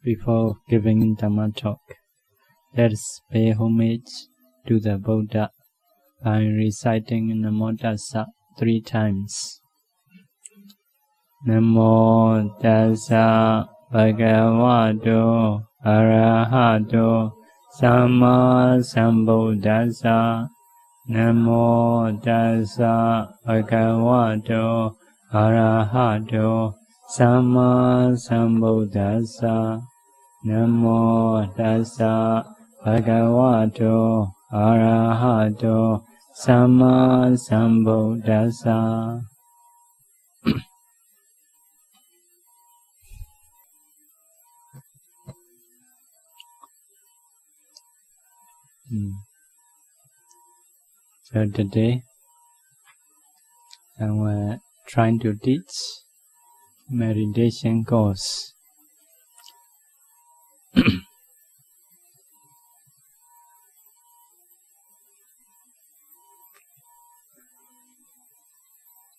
Before giving Dhamma talk, let us pay homage to the Buddha by reciting Namo Tassa 3 times. Namo Tassa Bhagavato Arahato Samma Sambuddhassa. Namo Tassa Bhagavato Arahato Samma Sambuddhassa. Namo Tassa Bhagavato Arahato Samma Sambuddhassa. So today I'm trying to teach meditation course.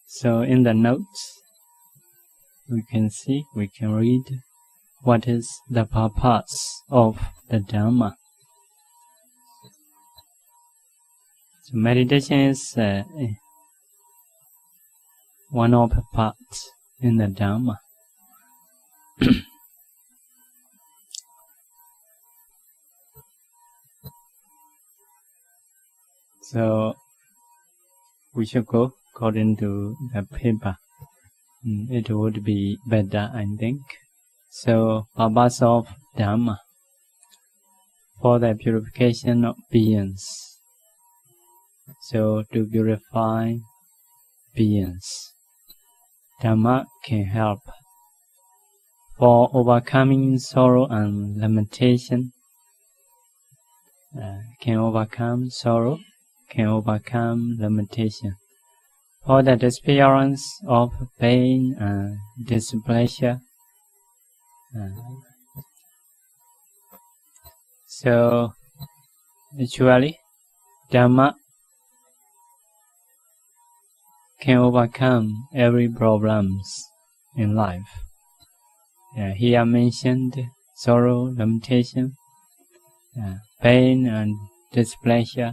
So in the notes we can read what is the purpose of the Dhamma. So meditation is one of the parts in the Dhamma. So we should go according to the paper. It would be better, I think. So purpose of Dhamma, for the purification of beings. So to purify beings, Dhamma can help. For overcoming sorrow and limitation, can overcome sorrow, can overcome limitation. For the disappearance of pain and displeasure. So actually, Dhamma can overcome every problems in life. Here mentioned sorrow, limitation, pain and displeasure.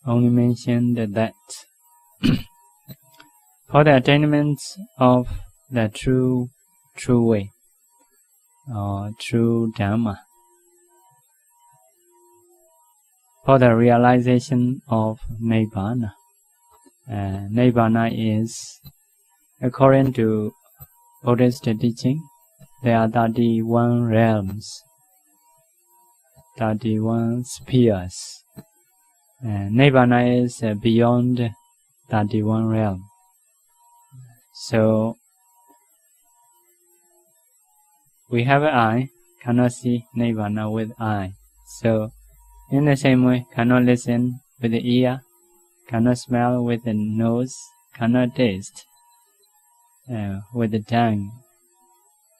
Only mentioned that for the attainment of the true way or true Dhamma, for the realization of Nibbana. Nibbana is, according to Buddhist teaching, there are 31 realms, 31 spheres. Nibbana is beyond 31 realms. So we have an eye, cannot see Nibbana with eye. So in the same way, cannot listen with the ear, cannot smell with the nose, cannot taste with the tongue,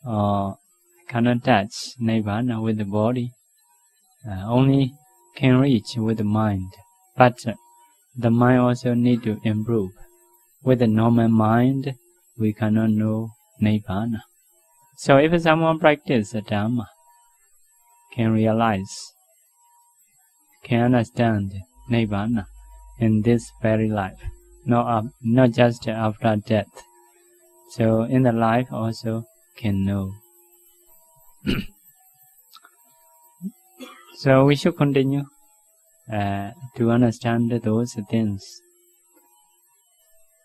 or cannot touch Nibbana with the body. Only can reach with the mind. But the mind also need to improve. With the normal mind, we cannot know Nibbana. So if someone practices Dhamma, can realize, can understand Nibbana in this very life, not just after death. So in the life also can know. So we should continue to understand those things.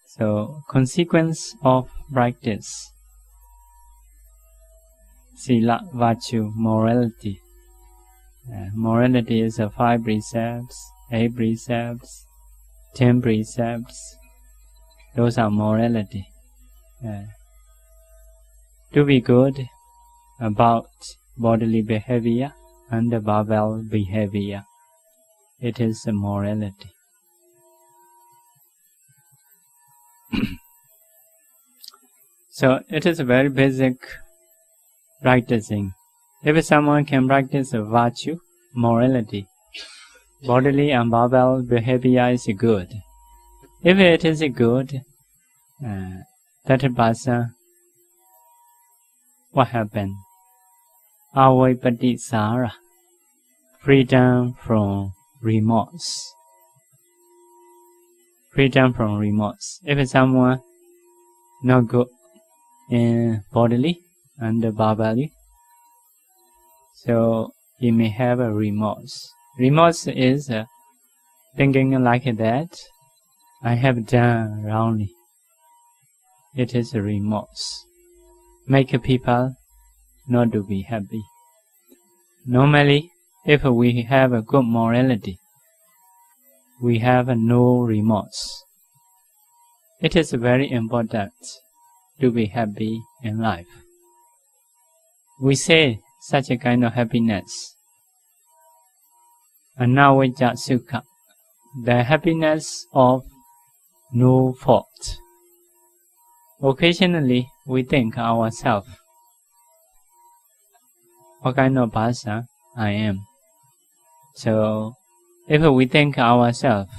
So consequence of practice: Sila, virtue, morality. Morality is 5 precepts, 8 precepts, 10 precepts. Those are morality. To be good about bodily behavior and verbal behavior. It is a morality. So it is a very basic practicing. If someone can practice a virtue, morality, bodily and verbal behavior is good. If it is good, that person, what happened? Avaipattisara, freedom from remorse. Freedom from remorse. If someone not good in bodily and verbally, so he may have a remorse. Remorse is thinking like that, I have done wrongly. It is a remorse. Make people not to be happy. Normally, if we have a good morality, we have no remorse. It is very important to be happy in life. We say such a kind of happiness, Anavajja Sukha, the happiness of no fault. Occasionally, we think ourselves, what kind of person I am. So, if we think ourselves,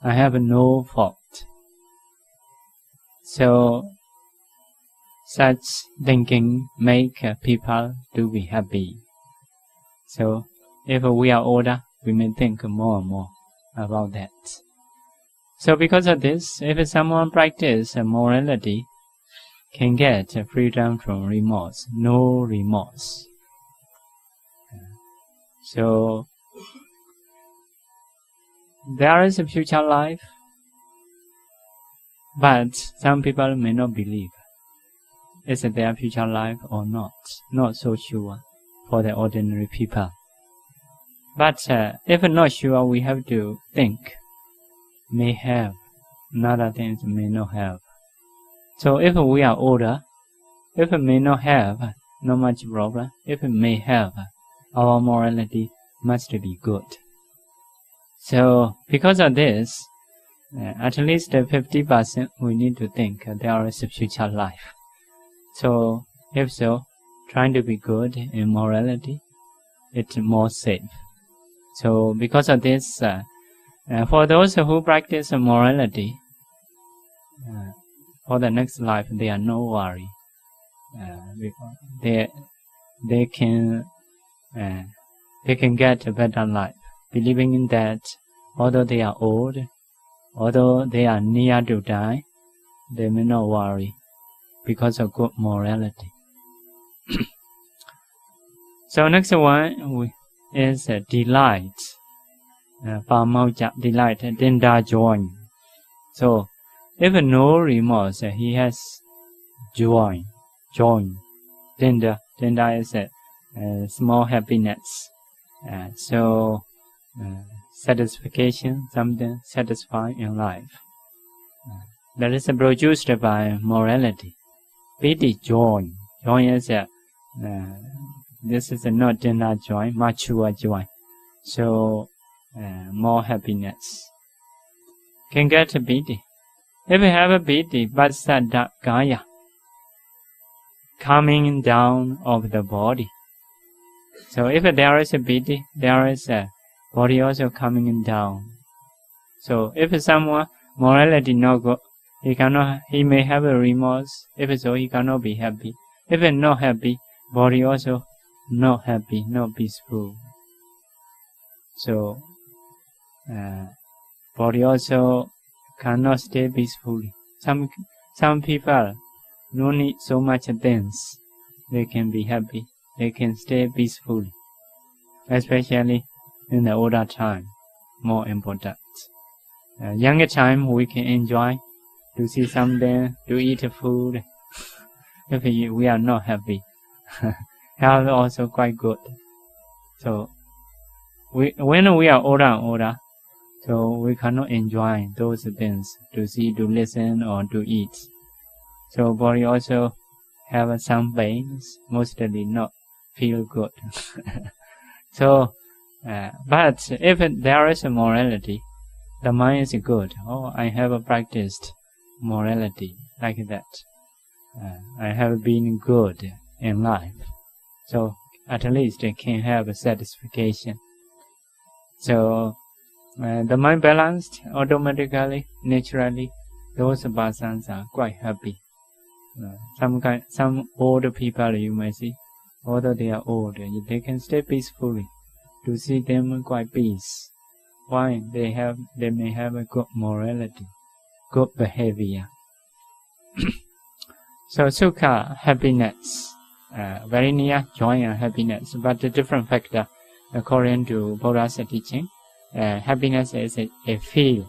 I have no fault. So, such thinking make people to be happy. So, if we are older, we may think more and more about that. So because of this, if someone practices morality, can get freedom from remorse, no remorse. So there is a future life, but some people may not believe. Is there a future life or not? Not so sure for the ordinary people. But if not sure, we have to think. May have, another things may not have. So if we are older, if it may not have, not much problem. If it may have, our morality must be good. So because of this, at least 50% we need to think there is a future life. So if so, trying to be good in morality, it's more safe. So because of this, for those who practice morality, for the next life, they are no worry. They can get a better life, believing in that. Although they are old, although they are near to die, they may not worry because of good morality. So next one is delight. Delight, tender joy. So, if no remorse, he has joy. Tender is a small happiness. Satisfaction, something satisfying in life. That is produced by morality. Pity, joy. Joy is this is not tender joy, mature joy. So, more happiness. Can get a pity. If you have a pity, Vatsada Kaya, coming down of the body. So if there is a pity, there is a body also coming down. So if someone morality not good, he may have a remorse. If so, he cannot be happy. If not happy, body also not happy, not peaceful. So body also cannot stay peacefully. Some people no need so much things. They can be happy. They can stay peacefully. Especially in the older time, more important. Younger time we can enjoy to see something, to eat food. If we are not happy, health also quite good. So when we are older and older, so we cannot enjoy those things to see, to listen, or to eat. So body also have some pains, mostly not feel good. So, but if there is a morality, the mind is good. Oh, I have practiced morality like that. I have been good in life. So at least I can have a satisfaction. So the mind balanced automatically, naturally. Those persons are quite happy. Some old people you may see, although they are old, they can stay peacefully. To see them quite peace. Why? They may have a good morality, good behavior. So sukha, happiness, very near joy and happiness, but a different factor according to Buddha's teaching. Happiness is a feel,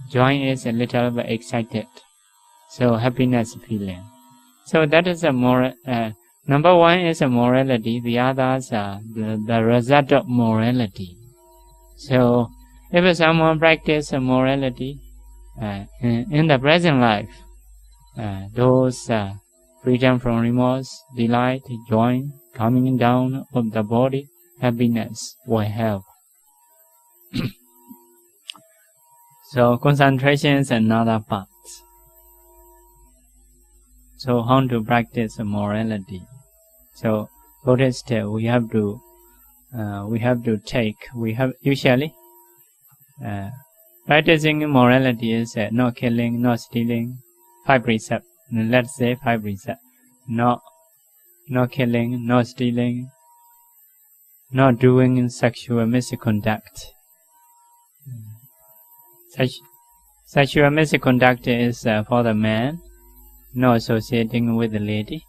joy is a little bit excited. So happiness feeling. So that is a moral. Number one is a morality. The others are the result of morality. So if someone practices morality in the present life, those freedom from remorse, delight, joy, coming down of the body, happiness will help. So concentration is another part. So how to practice morality? So Buddhist, we have usually practicing morality is not killing, not stealing, 5 precepts. Let's say 5 precepts. Not killing, not stealing, not doing sexual misconduct. Sexual misconduct is for the man, not associating with the lady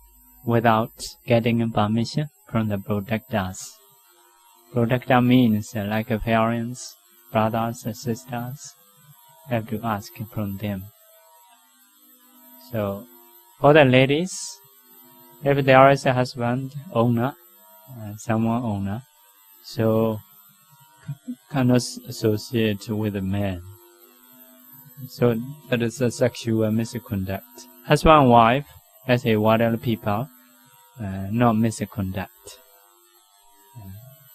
without getting permission from the protectors. Protector means like parents, brothers, sisters, have to ask from them. So for the ladies, if there is a husband, owner, someone owner, so cannot associate with a man. So that is a sexual misconduct. Husband and wife, as a water people, not misconduct.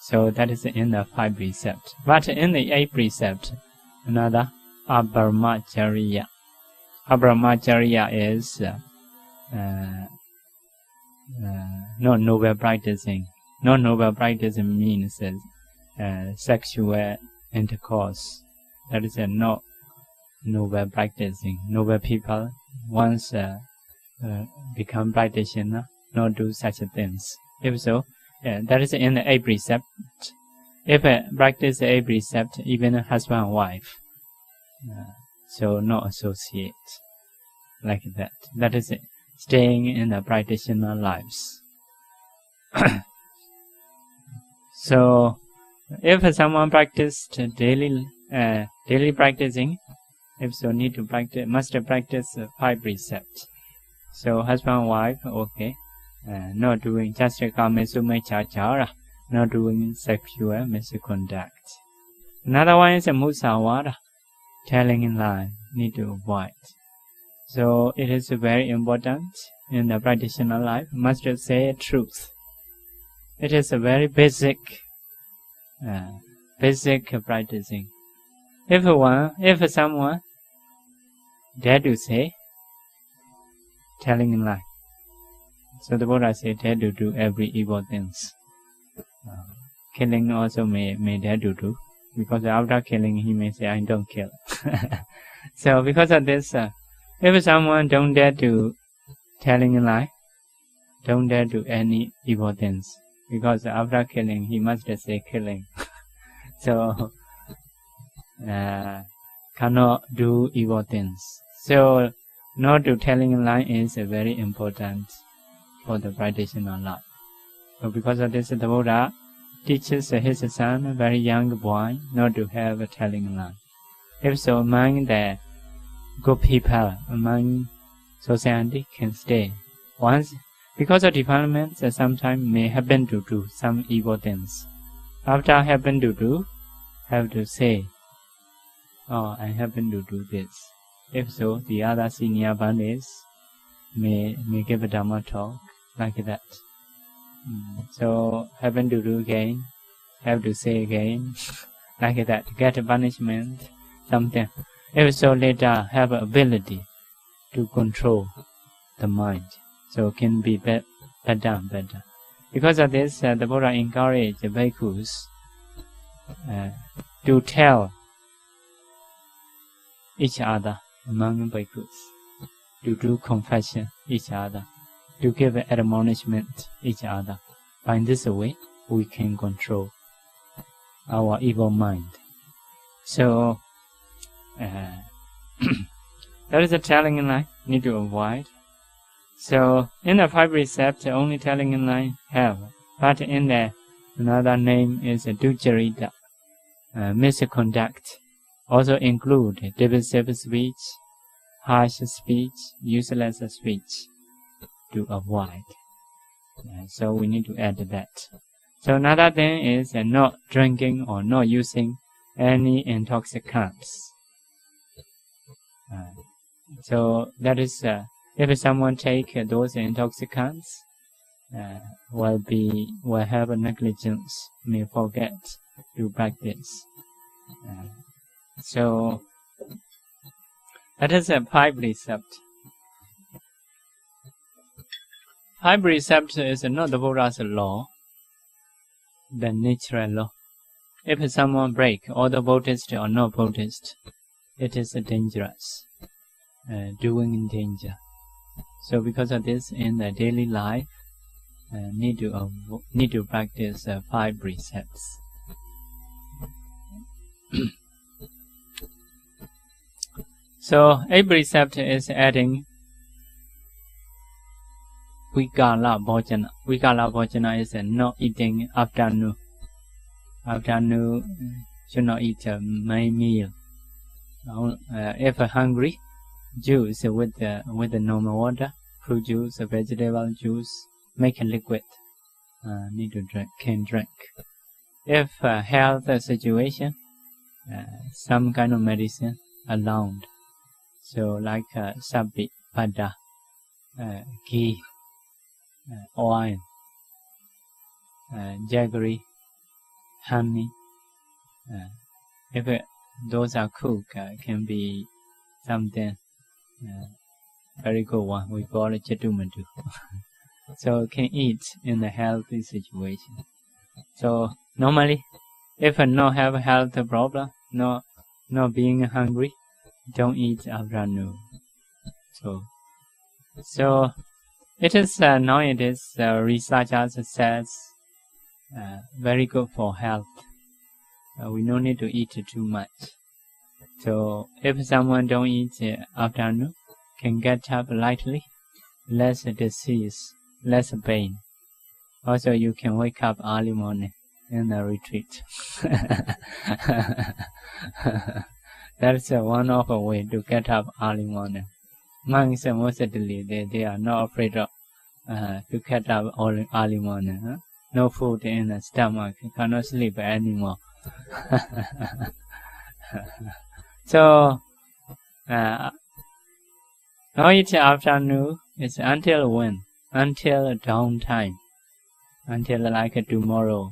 So that is in the 5 precepts. But in the 8 precept, another Abramacharya. Abramacharya is not noble practicing. Not noble practicing means sexual intercourse. That is not noble practicing. Noble people once become practitioner, not do such things. If so, that is in the 8 precept. If practice the 8 precept, even husband and wife, so not associate like that. That is staying in the practitioner lives. So, if someone practiced daily practicing, if so need to practice, must practice 5 precepts. So husband and wife, okay, not doing just kamesumechachara, not doing sexual misconduct. Another one is a musawara, telling in lie, need to avoid. So it is very important in the practitioner life, must say truth. It is a very basic practicing. If someone dare to say, telling in lie, so the Buddha said dare to do every evil things. Killing also may dare to do, because after killing he may say I don't kill. So because of this, if someone don't dare to telling a lie, don't dare do any evil things, because after killing he must say killing. So cannot do evil things. So not to telling a lie is very important for the practitioner life. So because of this, the Buddha teaches his son, a very young boy, not to have a telling a lie. If so, among the good people, among society can stay. Once, because of defilements, sometimes may happen to do some evil things. After happen to do, have to say, oh, I happen to do this. If so, the other senior bandits may give a Dhamma talk like that. So happen to do again, have to say again, like that, get a punishment, something. If so, later have ability to control the mind, so can be better. Because of this, the Buddha encouraged the bhikkhus to tell each other among bhikkhus, to do confession each other. to give admonishment each other. By this way, we can control our evil mind. So, that is a telling in line, need to avoid. So, in the 5 precepts, only telling in line have, but in the another name is ducharita, misconduct, also include divisive speech, harsh speech, useless speech, to avoid. So we need to add that. So another thing is not drinking or not using any intoxicants. So that is, if someone take those intoxicants, will have a negligence, may forget to practice. So that is a 5 precept. 5 precept is not the Buddha's law, the natural law. If someone break, either Buddhist or not Buddhist, it is dangerous, doing in danger. So because of this, in the daily life, need to practice 5 precepts. So 8 precept is adding Vikala Bhojana. Vikala Bhojana is not eating afternoon. Afternoon should not eat a main meal. If hungry, juice with the normal water, fruit juice, vegetable juice, make a liquid. Need to drink, can drink. If health situation, some kind of medicine allowed. So like sabbi, butter, ghee, oil, jaggery, honey. If those are cooked, can be something very good one. We call it chatumatu. So can eat in a healthy situation. So normally, if not have a health problem, not being hungry, don't eat afternoon. So it is nowadays researchers says very good for health. We no need to eat too much. So if someone don't eat afternoon, can get up lightly, less disease, less pain. Also, you can wake up early morning in the retreat. That's one of a way to get up early morning. Monks mostly they are not afraid of to get up early morning. Huh? No food in the stomach, cannot sleep anymore. So now it's afternoon. It's until when? Until dawn time. Until like tomorrow,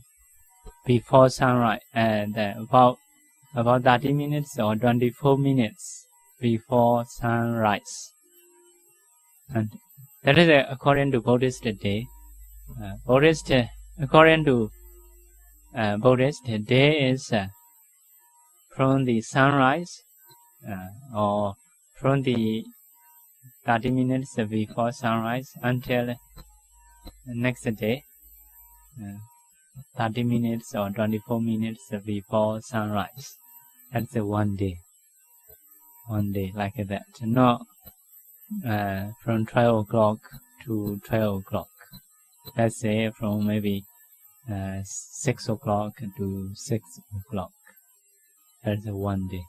before sunrise, and about 30 minutes or 24 minutes before sunrise. And that is according to Buddhist day. According to Buddhist, day is from the sunrise or from the 30 minutes before sunrise until the next day, 30 minutes or 24 minutes before sunrise. That's one day. One day like that. Not from 12 o'clock to 12 o'clock. Let's say from maybe 6 o'clock to 6 o'clock. That's one day.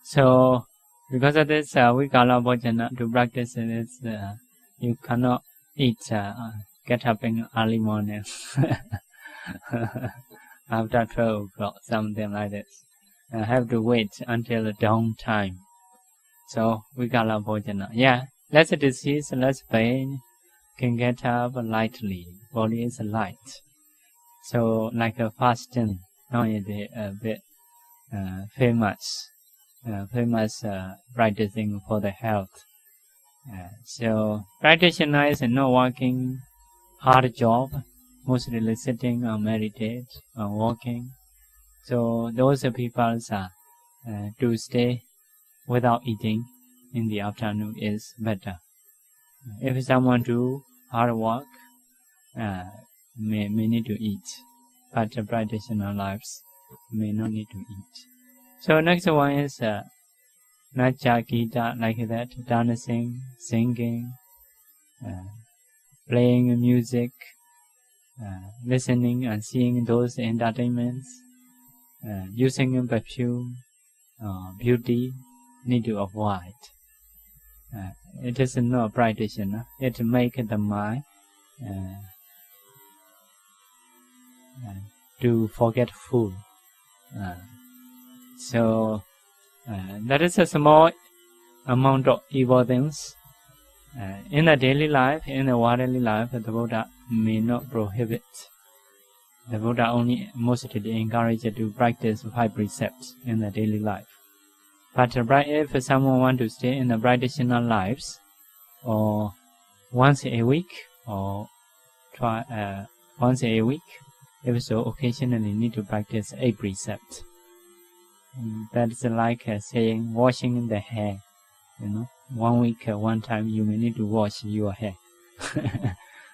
So because of this, Vikala Bhojana, to practice this, you cannot eat, get up in early morning after 12 o'clock, something like this. Have to wait until the dawn time. So Vikala Bhojana, yeah, less disease, less pain, can get up lightly. Body is light. So like a fasting, nowadays a bit famous practicing for the health. So practitioner is not working hard job, mostly sitting or meditate or walking. So those people are to stay without eating in the afternoon is better. If someone do hard work, may need to eat, but practitioner lives may not need to eat. So next one is Nacha Gita, like that, dancing, singing, playing music, listening and seeing those entertainments, using perfume, beauty, need to avoid. It is not practitioner. It makes the mind to forgetful. So that is a small amount of evil things. In the daily life, in the worldly life, the Buddha may not prohibit. The Buddha only mostly encourages to practice 5 precepts in the daily life. But if someone wants to stay in the practitioner lives, or once a week, or once a week, if so, occasionally need to practice 8 precepts. That's like saying washing the hair. 1 week, one time you may need to wash your hair.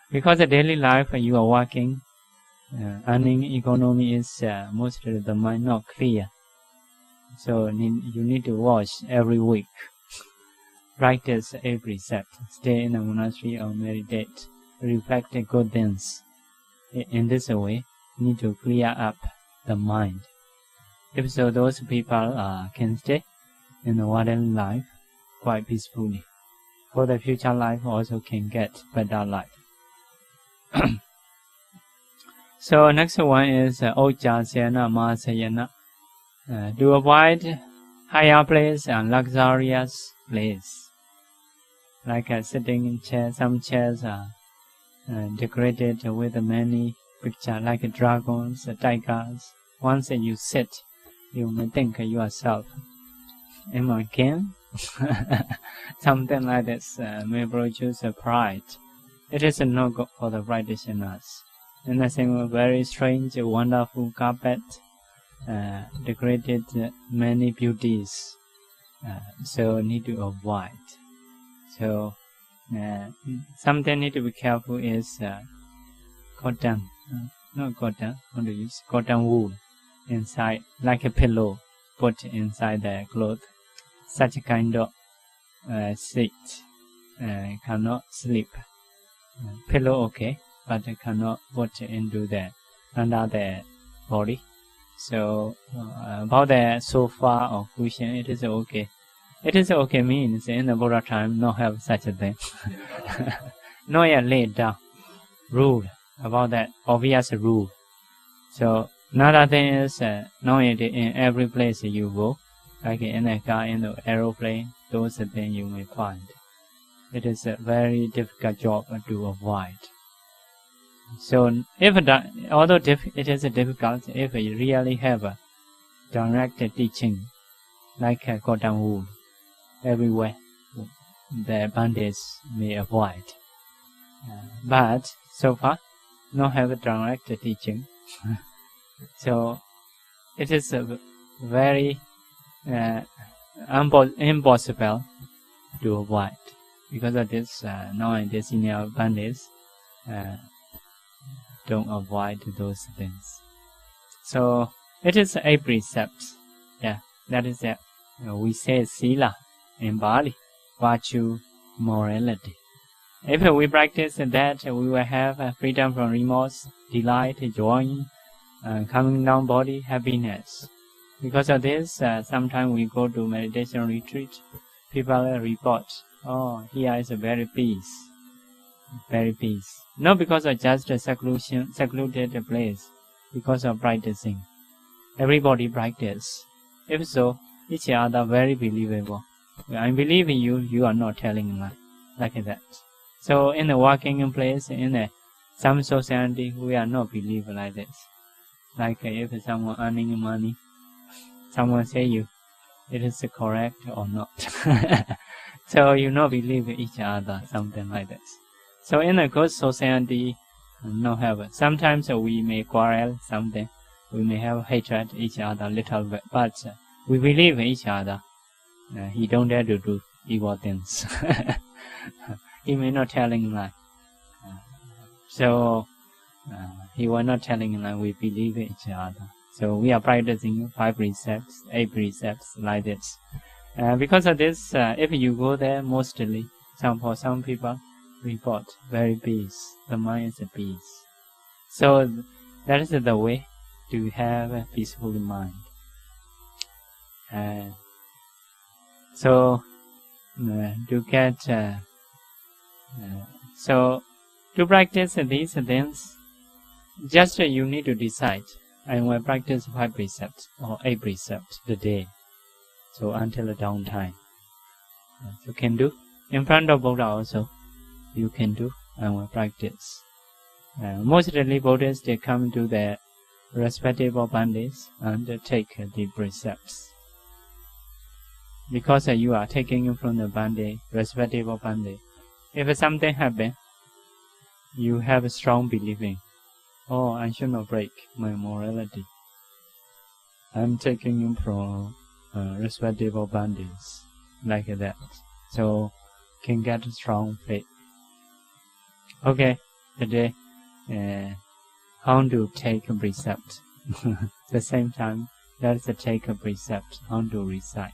Because the daily life you are working, earning economy is mostly the mind not clear. So you need to wash every week. Practice every precept. Stay in a monastery or meditate. Reflect the good things. In this way, need to clear up the mind. If so, those people can stay in the worldly life quite peacefully. For the future life also can get better life. So next one is Ojjasena Mahasayana. To avoid higher place and luxurious place. Like sitting in chairs, some chairs are decorated with many pictures like dragons, tigers. Once you sit, you may think yourself, am I king? Something like this may produce pride. It is no good for the practitioners. In the same way, very strange, wonderful carpet, decorated many beauties, so need to avoid. So something need to be careful is cotton, not cotton, want to use cotton wool inside, like a pillow put inside the cloth. Such a kind of seat cannot sleep. Pillow okay, but cannot put into the under the body. So about the sofa or cushion, it is okay. It is okay means in the Buddha time not have such a thing. Not yet laid down. Rule about that, obvious rule. So another thing is not yet in every place you go, like in a car, in the aeroplane, those things you may find. It is a very difficult job to avoid. So although it is difficult, if you really have a direct teaching, like cotton wool, everywhere, the bandits may avoid. But so far, not have a direct teaching. So it is very impossible to avoid. Because of this, nowadays senior bandits don't avoid those things. So it is 8 precepts. Yeah, that is it. We say sila in Bali, virtue, morality. If we practice that, we will have freedom from remorse, delight, joy, coming down body, happiness. Because of this, sometimes we go to meditation retreat, people report, oh, here is a very peace. Very peace. Not because of just a secluded place, because of practicing. Everybody practice. If so, each other very believable. I believe in you, you are not telling lie. Like that. So in the working place, in some society, we are not believe like this. Like if someone earning money, someone say you, it is correct or not. So you not believe each other, something like this. So in a good society, no have. Sometimes we may quarrel something. We may have hatred each other little bit, but we believe in each other. He don't dare to do evil things. he may not telling lie. So he was not telling lie. We believe each other. So we are practicing 5 precepts, 8 precepts like this. Because of this, if you go there, mostly, for some people, report very peace. The mind is a peace. So that is the way to have a peaceful mind. So to get so to practice these things, just you need to decide. I will practice 5 precepts or 8 precepts today. So until the dawn time, you can do in front of Buddha also. You can do and will practice. Mostly Buddhists, they come to their respective bandits and take the precepts. Because you are taking from the bandit, respective bandit. If something happens, you have a strong believing. Oh, I should not break my morality. I'm taking from respective bandits like that. So can get strong faith. Okay, today how to take a precept. The same time, let's take a precept how to recite.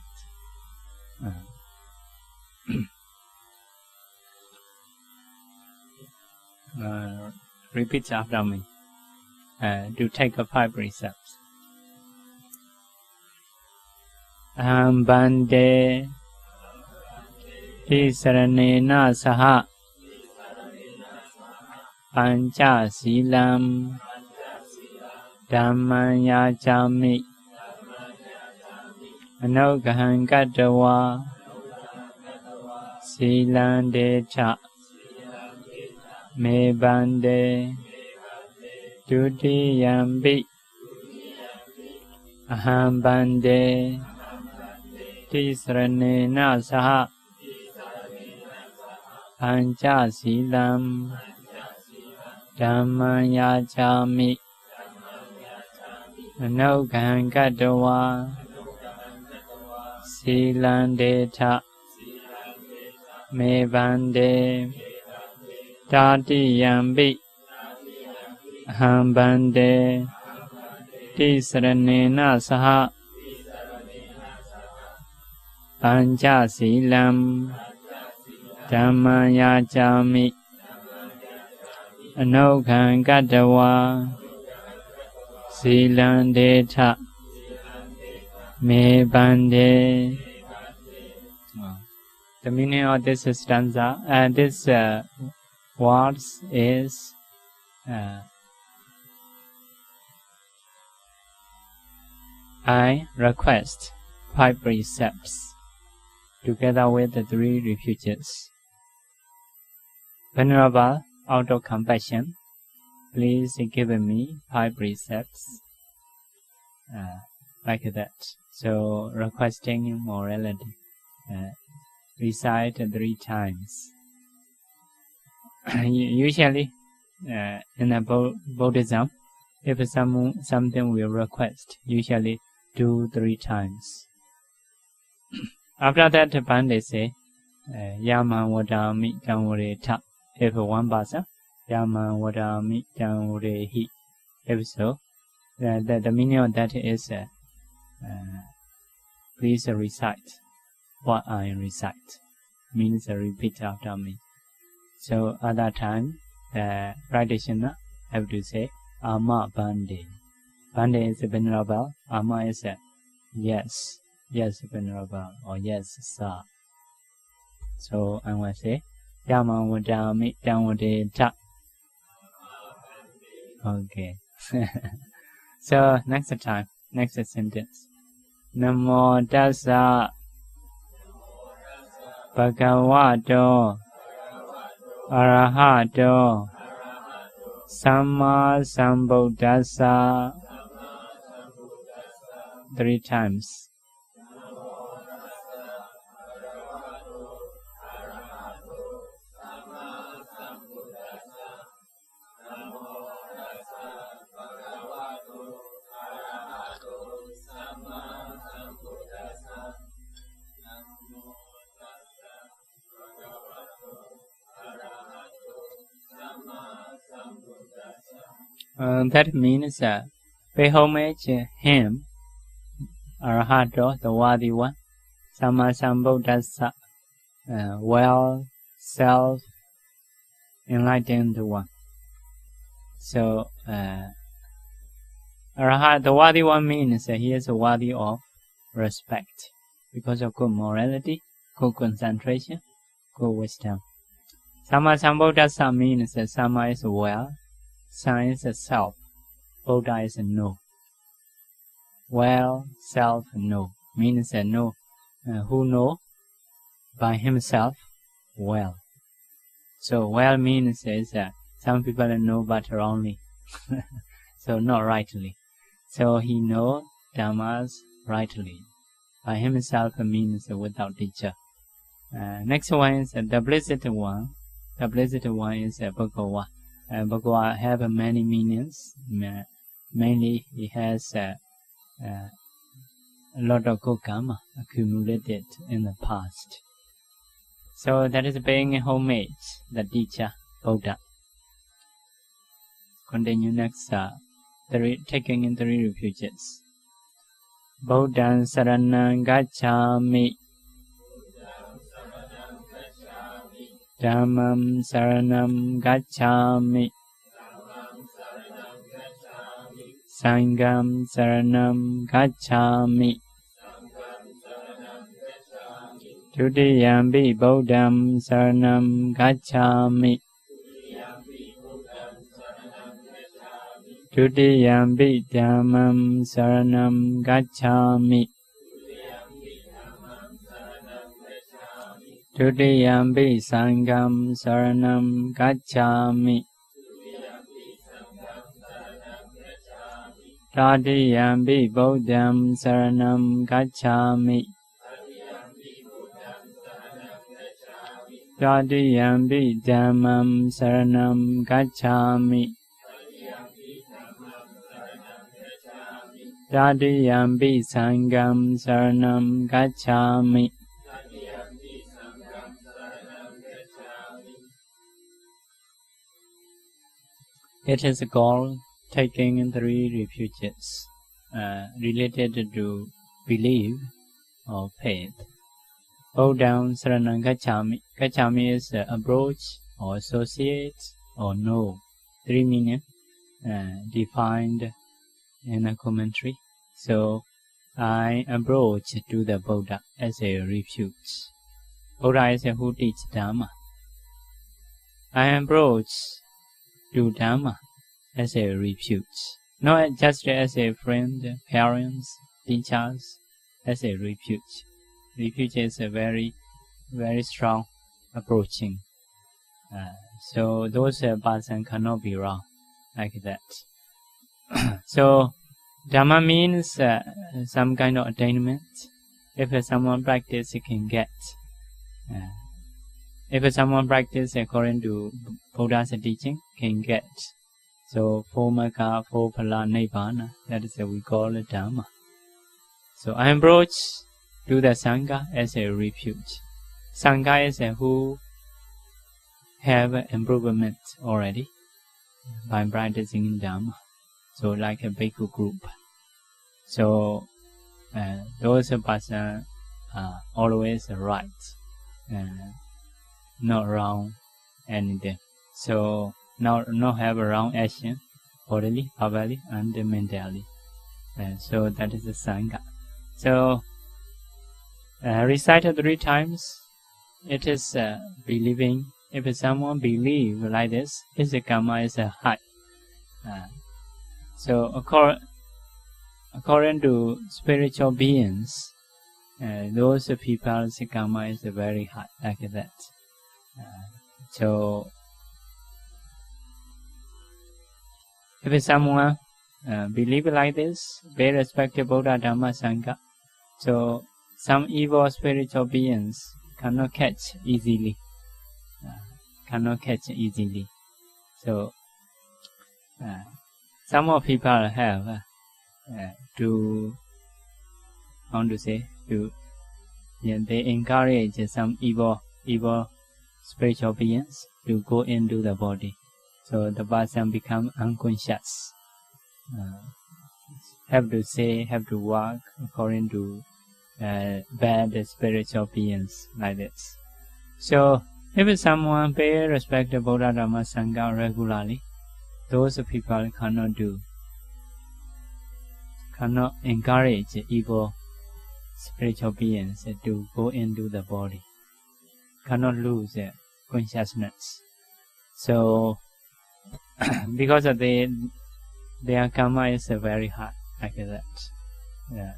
Repeat after me. To take 5 precepts. Bande Tisaranena Saha Pancha Silam Dhammaya Chami Anogahan Gadawa Silande Cha Me Bande Dutiyambi Aham Bande Tisranena Saha Pancha Silam Dhammaya Chami Anogahan Gadawa Silandeta Me Bande Tatiyambi Aham Bande Tisranena Saha Pancha Silam Dhammaya Chami Anogahan Gadawa Silandeta Me Bande. The meaning of this stanza and this words is I request 5 precepts together with the 3 refuges. Venerable, out of compassion, please give me 5 precepts like that. So requesting morality, recite 3 times. Usually, in a Buddhism, if something will request, usually do 3 times. After that, Pandit say, Yama Wadami Damure Ta. If one person, Yama Wadami Damure Hi. If so, the meaning of that is, please recite what I recite. Means repeat after me. So at that time, the practitioner have to say, Ama Bande. Bande is venerable. Ama is yes. Yes, venerable. Or yes, sir. So I will say, Yama Wadami Damure Ta. Okay. So next time, next sentence. Namo Tassa Bhagavato Arahato Samma Sambuddhassa. 3 times. That means pay homage him, Arahato, the worthy one, Sama Sambuddhasa, well self-enlightened one. So, Arahat, the worthy one means he is worthy of respect because of good morality, good concentration, good wisdom. Sama Sambuddhasa means Sama is well, Sam is self, Buddha is no. Well, self, no means no, who know by himself well. So well means is some people know but wrongly, so not rightly. So he know dhammas rightly. By himself means without teacher. Next one is the blessed one. The blessed one is Bhagawa. Bhagawa have many meanings. Mainly, he has a lot of good karma accumulated in the past. So that is paying homage, the teacher, Buddha. Continue next, taking in 3 refuges. Buddhaṃ saraṇaṃ gacchāmi, Dhammam saraṇam gacchāmi, Sangham saranam gacchāmi, Tudiyampi Buddham saranam gacchāmi, Tudiyampi Dhammam saranam gacchāmi, Tudiyampi Sangham saranam gacchāmi, Tadiyampi Buddham saranam gacchāmi, Tadiyampi Dhammam saranam gacchāmi, Tadiyampi Sangham saranam gacchāmi. It is called taking 3 refuges related to belief or faith. Buddhaṃ saraṇaṃ gacchāmi. Gacchāmi is approach or associate or know. 3 meaning defined in a commentary. So I approach to the Buddha as a refuge. Buddha is who teaches Dhamma. I approach to Dhamma as a refuge, not just as a friend, parents, teachers, as a refuge. Refuge is a very, very strong approaching. So those person cannot be wrong like that. So Dhamma means some kind of attainment. If someone practice, he can get. If someone practice according to Buddha's teaching, can get. So 4 Magga, 4 Phala, Nibbana, that is what we call it Dhamma. So I approach to the Sangha as a refuge. Sangha is who have improvement already by practicing Dhamma. So like a bhikkhu group. So those persons are always right, not wrong anything. So not have a wrong action, bodily, verbally, and mentally. So that is the Sangha. So recite 3 times. It is believing. If someone believe like this, his karma is high. So according to spiritual beings, those people's karma is very high, like that. So if someone believe like this, very respected Buddha, Dhamma, Sangha, so some evil spiritual beings cannot catch easily. So some of people have to, they encourage some evil spiritual beings to go into the body. So the person become unconscious. Have to say, have to walk according to bad spiritual beings like this. So if someone pay respect to Buddha Dhamma Sangha regularly, those people cannot encourage evil spiritual beings to go into the body, cannot lose consciousness. So because of their karma is very hard like that. Yeah.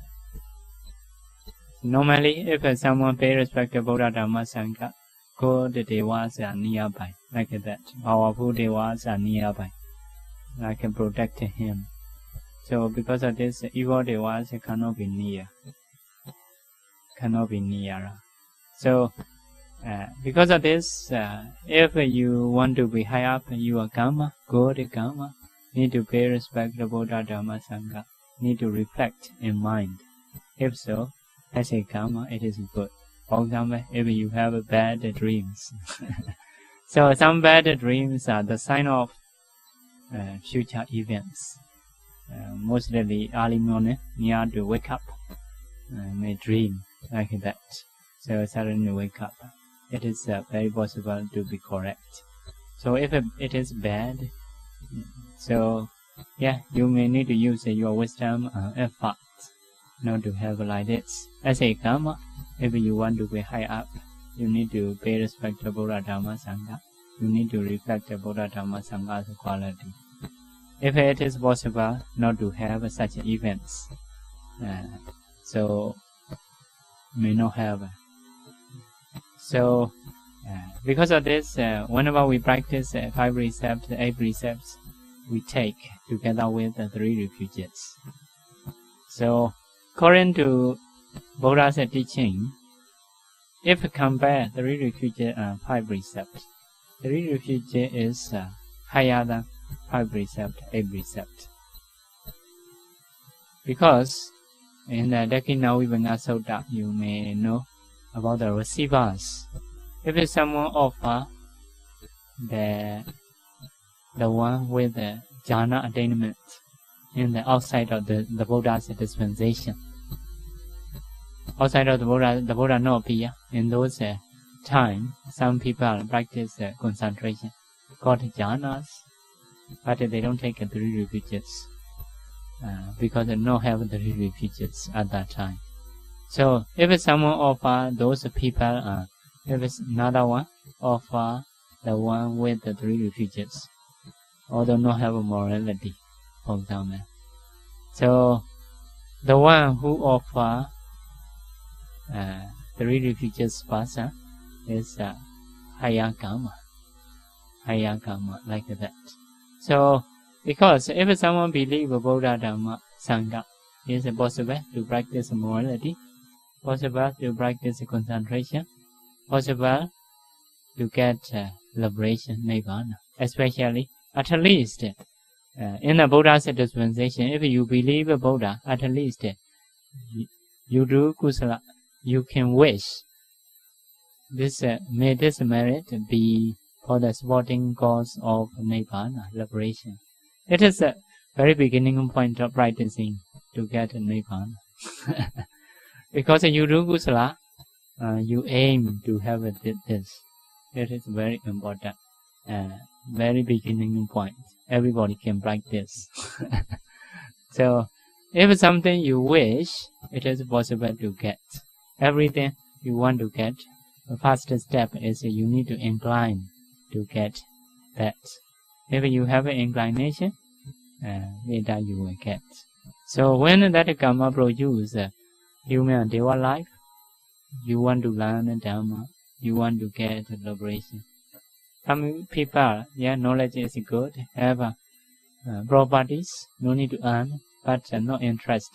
Normally, if someone pay respect to Buddha Dhamma Sangha, good devas are nearby like that. Powerful devas are nearby. I can protect him. So because of this, evil devas cannot be near. Cannot be near. So because of this, if you want to be high up your karma, good karma, need to pay respect to Buddha Dhamma Sangha. Need to reflect in mind. If so, as a karma, it is good. For example, if you have bad dreams, so some bad dreams are the sign of future events. Mostly early morning, near to wake up, may dream like that. So suddenly wake up. It is very possible to be correct. So if it is bad, so yeah, you may need to use your wisdom and effort not to have like this. As a karma, if you want to be high up, you need to pay respect to Buddha Dhamma Sangha. You need to reflect the Buddha Dhamma Sangha's quality. If it is possible not to have such events, so may not have. So because of this, whenever we practice 5 precepts, 8 precepts, we take together with the 3 refuges. So according to Buddha's teaching, if compare 3 refuges and 5 precepts, 3 refuges is higher than 5 precepts, 8 precepts. Because in the Janakabhivamsa Sutta, you may know about the receivers. If someone offer the one with the jhana attainment in the outside of the Buddha's dispensation, outside of the Buddha not appear. In those time, some people practice concentration, called jhanas, but they don't take 3 refuges because they don't have 3 refuges at that time. So if someone offer those people, if it's another one offer the one with the 3 refuges, although not have a morality, for example. So the one who offer 3 refuges person is higher karma, like that. So because if someone believes Buddha Dhamma Sangha, it is possible to practice morality, possible to practice concentration, possible to get liberation, Nibbana. Especially, at least, in the Buddha's dispensation, if you believe Buddha, at least you do kusala, you can wish may this merit be for the supporting cause of Nibbana, liberation. It is a very beginning point of practicing to get Nibbana. Because you do kusala, you aim to have this. It is very important. Very beginning point. Everybody can practice. So, if something you wish, it is possible to get. Everything you want to get, the first step is you need to incline to get that. If you have an inclination, later you will get. So when that karma produces human deva life, you want to learn Dhamma, you want to get liberation. Some people, knowledge is good, have properties, no need to earn, but no interest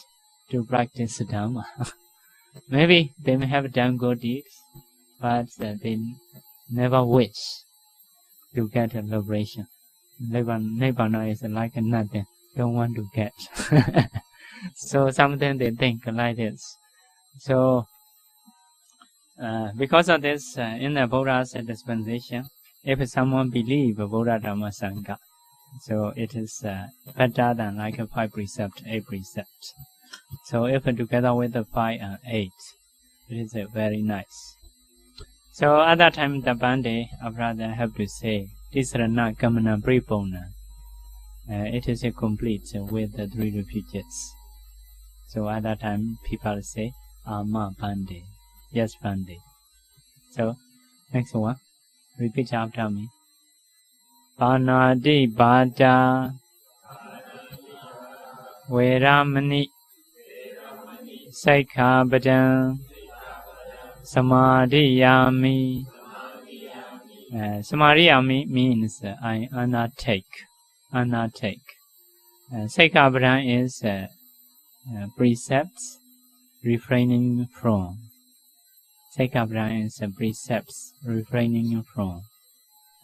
to practice Dhamma. Maybe they may have done good deeds, but they never wish to get liberation. Nibbana is like nothing, don't want to get. So sometimes they think like this. So because of this, in the Buddha's dispensation, if someone believes Buddha Dhamma Sangha, So it is better than like a 5 precept, 8 precept. So if together with the 5 and 8, it is very nice. So at that time, the Bande, after that, I have to say, Tisrana Kamana Pripona. It is complete with the 3 refuges. So at that time, people say, Ama Bande. Yes, Bande. So, next one. Repeat after me. Panadi Bhaja Veramani Saikhabhadam Samadhiyami. Samadhiyami means I undertake. Saikhabhadam is precepts refraining from. Saikhabhadam is precepts refraining from.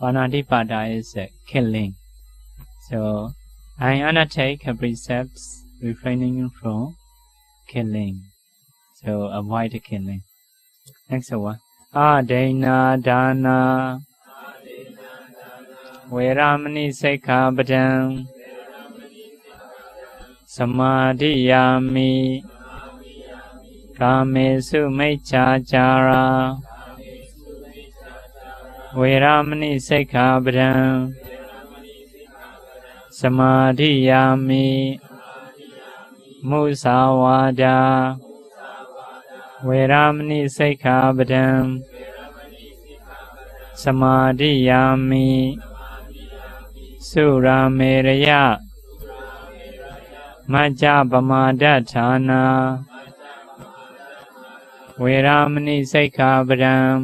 Panadipada is killing. So I undertake precepts refraining from killing. So avoid killing. Next one. Adena Dana Veramani Saikhabhadam Samadhiyami Kamesu Mechachara Veramani Saikhabhadam Samadhiyami Musawada Veramani Saikhabhadam Samadhiyami Surameraya Majjapamadatthana Veramani Saikhabhadam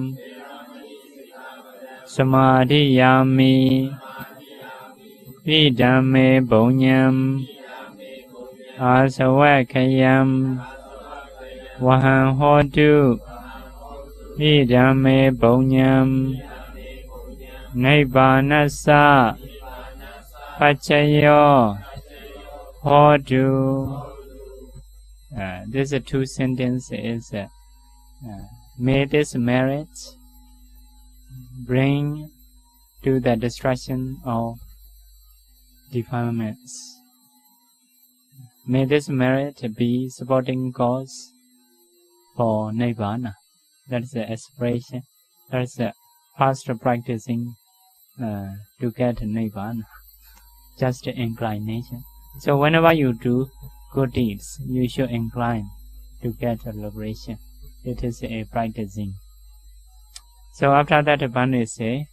Samadhiyami Vidame Bonyam Asawakayam Vahan Hotu Vidame Bonyam Nibbanasa Pachayo Hotu. This 2 sentences is may this merit bring to the destruction of defilements. May this merit be supporting cause for Nibbana. That is the aspiration. That is the fast practicing to get Nibbana. Just inclination. So whenever you do good deeds, you should incline to get liberation. It is a practicing. So after that, Bande say,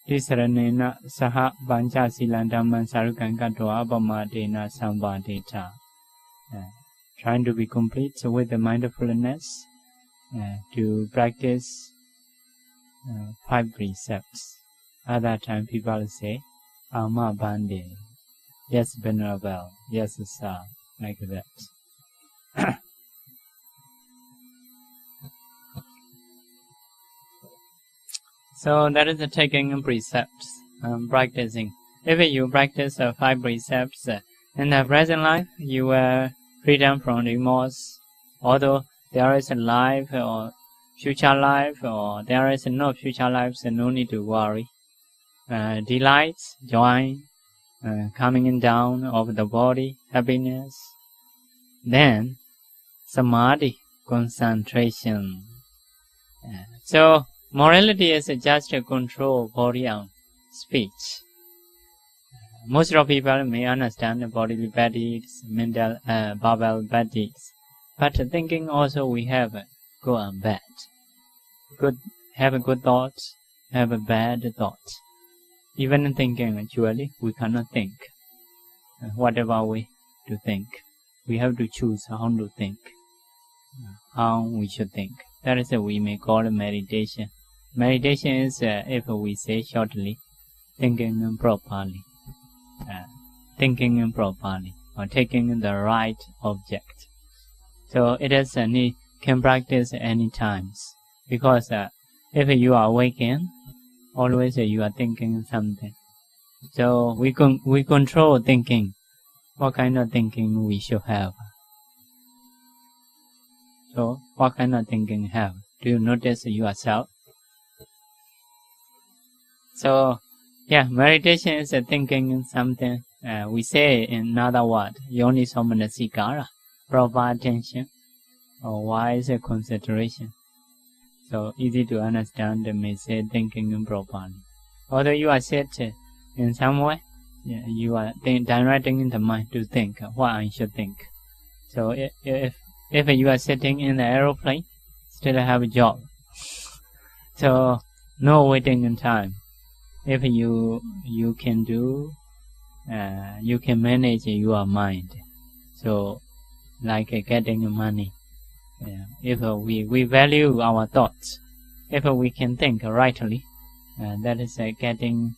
Tisranena Saha Bancha Silandaman Sarukankatwa Abamadena Sambadeta. Trying to be complete with the mindfulness to practice 5 precepts. At that time, people say, Ama Bande. Yes, Venerable. Yes, sir. Like that. So that is the taking precepts, practicing. If you practice 5 precepts in the present life, you will freedom from remorse. Although there is a life or future life, or there is no future life, so no need to worry. Delight, joy, coming down of the body, happiness. Then samadhi, concentration. So morality is just to control body and speech. Most of people may understand bodily bad deeds, mental verbal bad deeds, but thinking also we have good and bad. Good, have a good thoughts, have a bad thoughts. Even thinking, actually, we cannot think. Whatever way to think, we have to choose how to think, how we should think. That is what we may call meditation. Meditation is, if we say shortly, thinking properly, or taking the right object. So it is can practice any times, because if you are waking, always you are thinking something. So we control thinking. What kind of thinking we should have? So what kind of thinking have? Do you notice yourself? So, yeah, meditation is thinking something. We say in another word, yoniso manasikara, proper attention, or wise consideration. So easy to understand, may say thinking properly. Although you are set in some way, you are directing in the mind to think what I should think. So if you are sitting in the aeroplane, still have a job. So no waiting in time. If you can do, you can manage your mind. So like getting money. If we value our thoughts, if we can think rightly, that is getting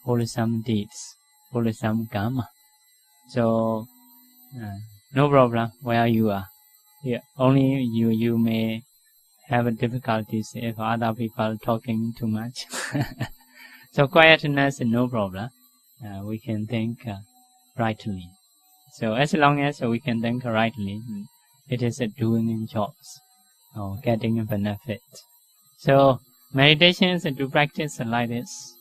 wholesome deeds, wholesome karma. So no problem where you are. Yeah, only you may have difficulties if other people talking too much. So quietness, no problem. We can think rightly. So as long as we can think rightly, it is doing jobs or getting a benefit. So meditation is to practice like this.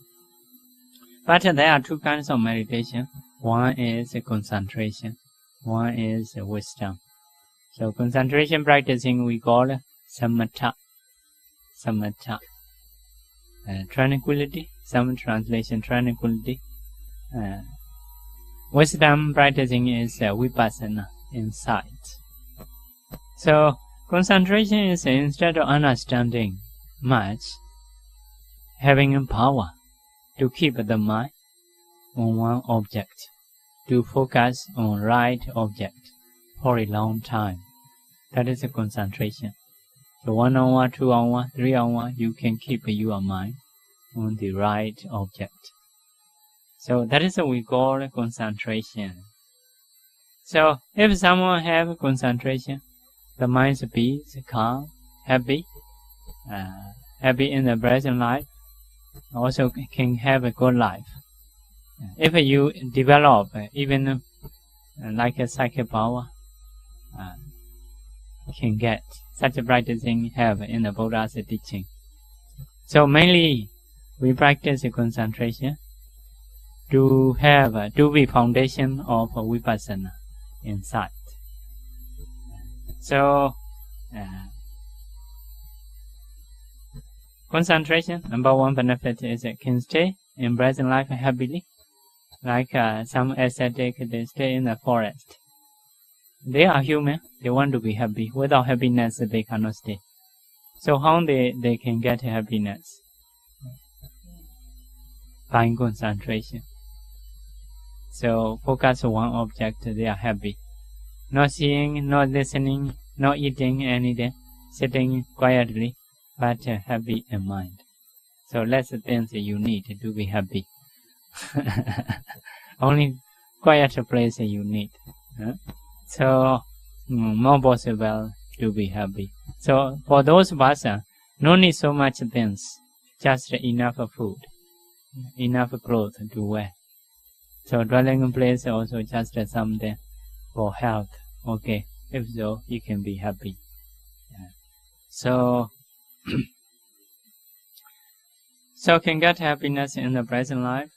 But there are two kinds of meditation. One is concentration. One is wisdom. So concentration practicing we call samatha. Samatha. Tranquility. Some translation tranquility. Wisdom practicing is vipassana, insight. So concentration is instead of understanding much, having a power to keep the mind on one object, to focus on right object for a long time. That is a concentration. So 1 hour, 2 hours, 3 hours, you can keep your mind on the right object. So that is what we call concentration. So if someone have concentration, the mind be calm, happy, happy in the present life, also can have a good life. If you develop even like a psychic power, can get such a practicing have in the Buddha's teaching. So mainly we practice concentration to have to be foundation of vipassana insight. So concentration, number one benefit is it can stay in present life happily. Like some ascetic, they stay in the forest. They are human. They want to be happy. Without happiness, they cannot stay. So how they can get happiness? By concentration. So focus on one object, they are happy. Not seeing, not listening, not eating anything, sitting quietly, but happy in mind. So less things you need to be happy. Only quiet place you need. So more possible to be happy. So for those of us, no need so much things, just enough food, enough clothes to wear. So dwelling place also just something for health. Okay, if so, you can be happy. So can get happiness in the present life.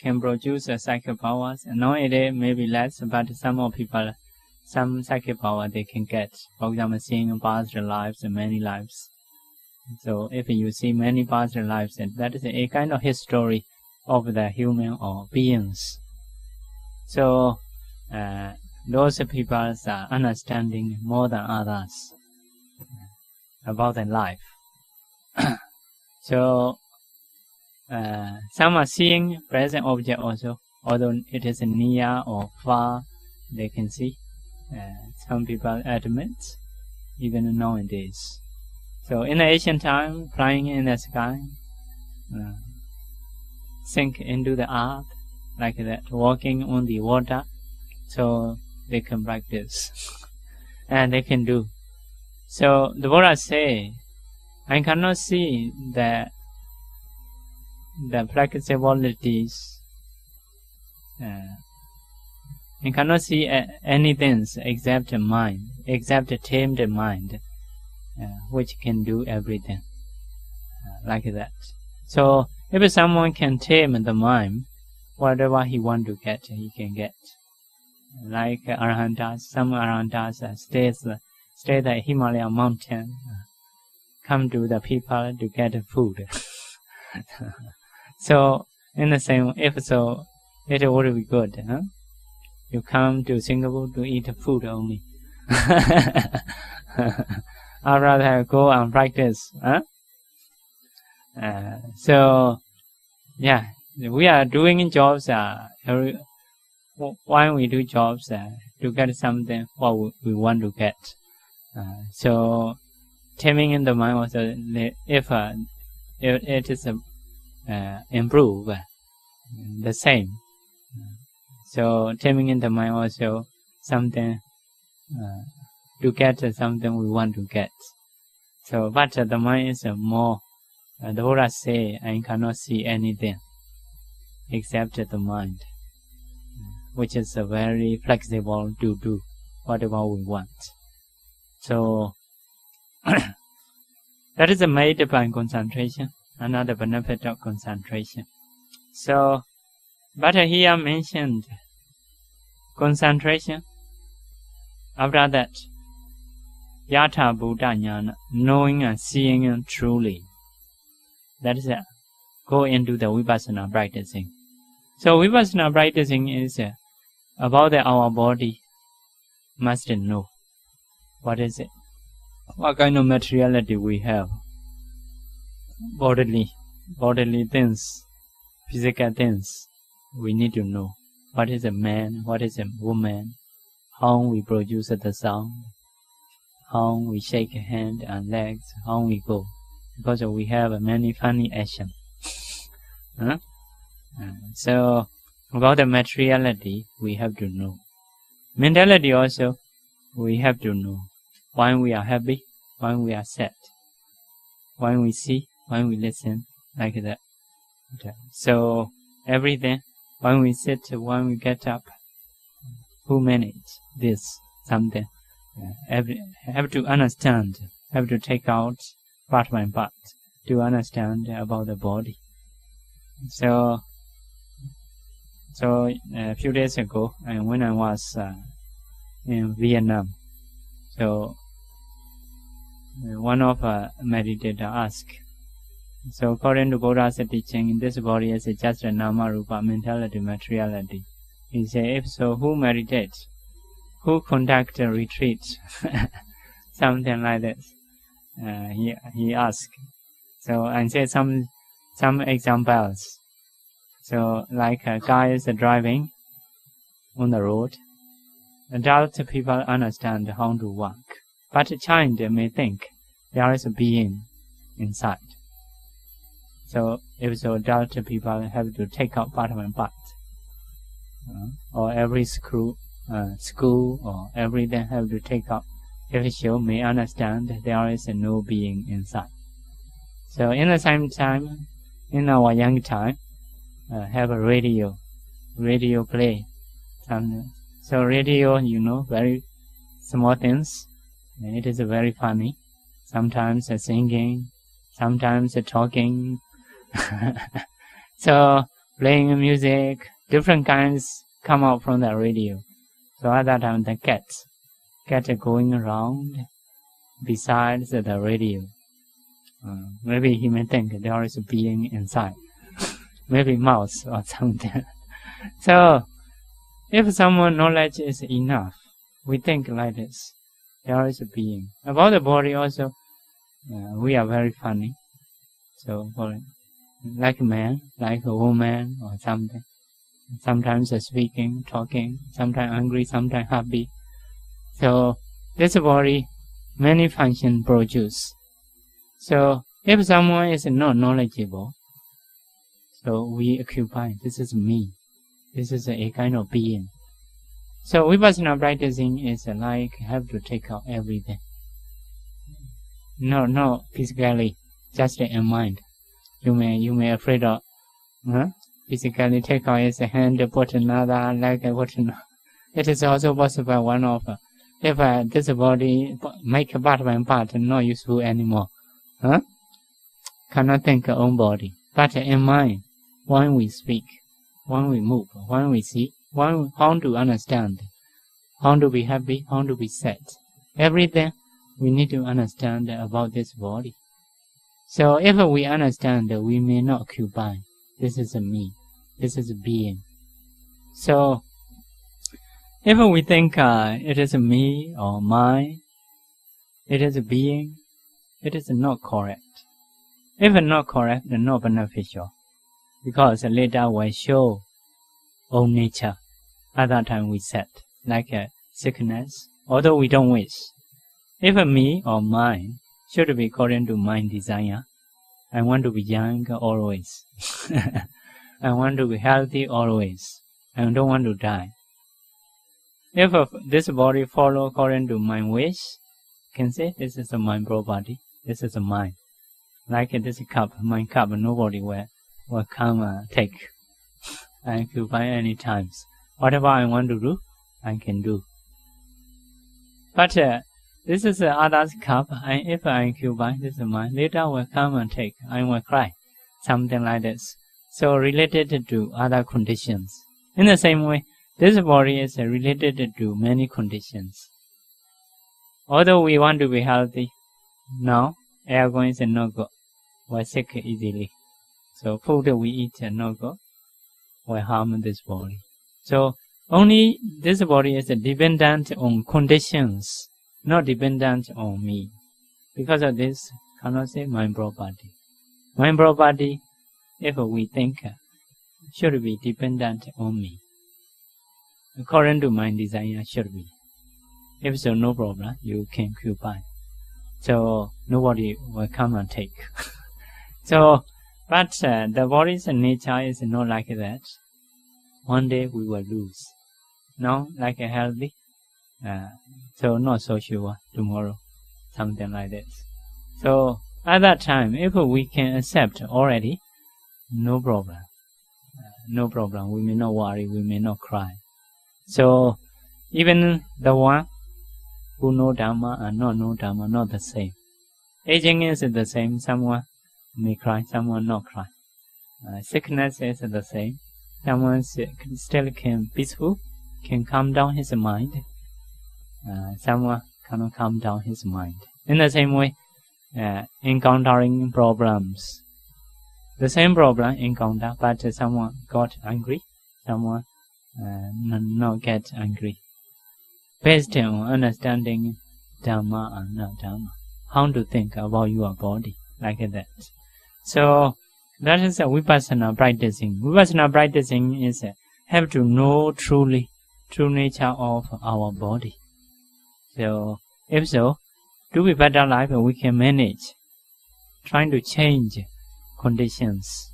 Can produce psychic powers. Nowadays maybe less, but some people, some psychic power they can get. For example, seeing past lives and many lives. So if you see many past lives, that is a kind of history of the human or beings. So those people are understanding more than others about their life. So some are seeing present object also, although it is near or far, they can see. Some people admit, even nowadays. So in the ancient time, flying in the sky, sink into the earth like that, walking on the water, so they can practice and they can do. So the Buddha say, I cannot see the flexibilities. I cannot see anything except mind, except a tamed mind, which can do everything like that. So If someone can tame the mind, whatever he want to get, he can get. Like Arhantas, some Arhantas stay at the Himalaya mountain, come to the people to get food. So, in the same, if so, it would be good. Huh? You come to Singapore to eat food only. I'd rather go and practice. Huh? So, yeah, we are doing jobs. Why we do jobs? To get something what we want to get. So, taming in the mind also, if it is improve, the same. So, taming in the mind also something to get something we want to get. So, but the mind is more. The Buddha say, I cannot see anything except the mind, which is very flexible to do whatever we want. So, that is made by concentration, another benefit of concentration. So, but here mentioned concentration. After that, Yatha Buddha Jnana, knowing and seeing truly. That is go into the Vipassana practicing. So Vipassana practicing is about our body. Must know. What is it? What kind of materiality we have? Bodily things, physical things. We need to know. What is a man? What is a woman? How we produce the sound? How we shake hand and legs? How we go? Because we have many funny actions. Huh? So, about the materiality, we have to know. Mentality also, we have to know. When we are happy, when we are sad, when we see, when we listen, like that. So, everything, when we sit, when we get up, who manage this, something. Have to understand, have to take out part by part to understand about the body. So a few days ago, when I was in Vietnam, so one of meditator asked, so according to Buddha's teaching, this body is just a nama rupa, mentality, materiality. He said, if so, who meditates? Who conduct a retreat? Something like this. He asked. So I said some examples. So like a guy is driving on the road. Adult people understand how to walk, but a child may think there is a being inside. So if so, adult people have to take out part by part. Or every school or everything have to take out. If you may understand, there is no being inside. So in the same time, in our young time, have a radio play. So radio, very small things. It is very funny. Sometimes singing, sometimes talking. So playing music, different kinds come out from the radio. So at that time, the cat going around besides the radio. Maybe he may think there is a being inside. Maybe mouse or something. So, if someone knowledge is enough, we think like this. There is a being. About the body also, we are very funny. So, like a man, like a woman or something. Sometimes speaking, talking, sometimes angry, sometimes happy. So, this body, many functions produce. So, if someone is not knowledgeable, so we occupy, this is me. This is a kind of being. So, Vipassana practicing is like have to take out everything. No, physically, just in mind. You may afraid of, physically take out his hand, put another leg, put another. It is also possible one of, if this body make part by part, not useful anymore. Cannot think own body. But in mind, when we speak, when we move, when we see, how to understand, how to be happy, how to be sad, everything we need to understand about this body. So if we understand, we may not occupy. This is a me. This is a being. So if we think it is a me or mine, it is a being, it is not correct. If not correct, not beneficial. Because later we show own nature. At that time we said, like a sickness, although we don't wish. If a me or mine should be according to my desire, I want to be young always. I want to be healthy always. I don't want to die. If this body follow according to my wish, can say this is my property, this is mine. Like this cup, my cup, nobody will come take. I can buy any times. Whatever I want to do, I can do. But this is other's cup, and if I can buy this is mine, later will come and take. I will cry, something like this. So related to other conditions. In the same way, this body is related to many conditions. Although we want to be healthy, now aircon is not good. We're sick easily. So food we eat is not good. Will harm this body. So only this body is dependent on conditions, not dependent on me. Because of this, cannot say mind property. Mind property, if we think, should be dependent on me. According to my desire, should be. If so, no problem, you can occupy. So nobody will come and take. So, but the body's nature is not like that. One day we will lose. No, like a healthy. So not so sure tomorrow, something like this. So at that time, if we can accept already, no problem. No problem. We may not worry. We may not cry. So even the one who know Dharma and not know Dharma, not the same. Aging is the same. Someone may cry, someone not cry. Sickness is the same. Someone still can peaceful, can calm down his mind. Someone cannot calm down his mind. In the same way, encountering problems. The same problem encounter, but someone got angry, someone not get angry. Based on understanding Dharma and not Dharma. How to think about your body, like that. So that is a Vipassana practicing. Vipassana practicing is have to know truly, true nature of our body. So if so, to be better life, we can manage, trying to change conditions.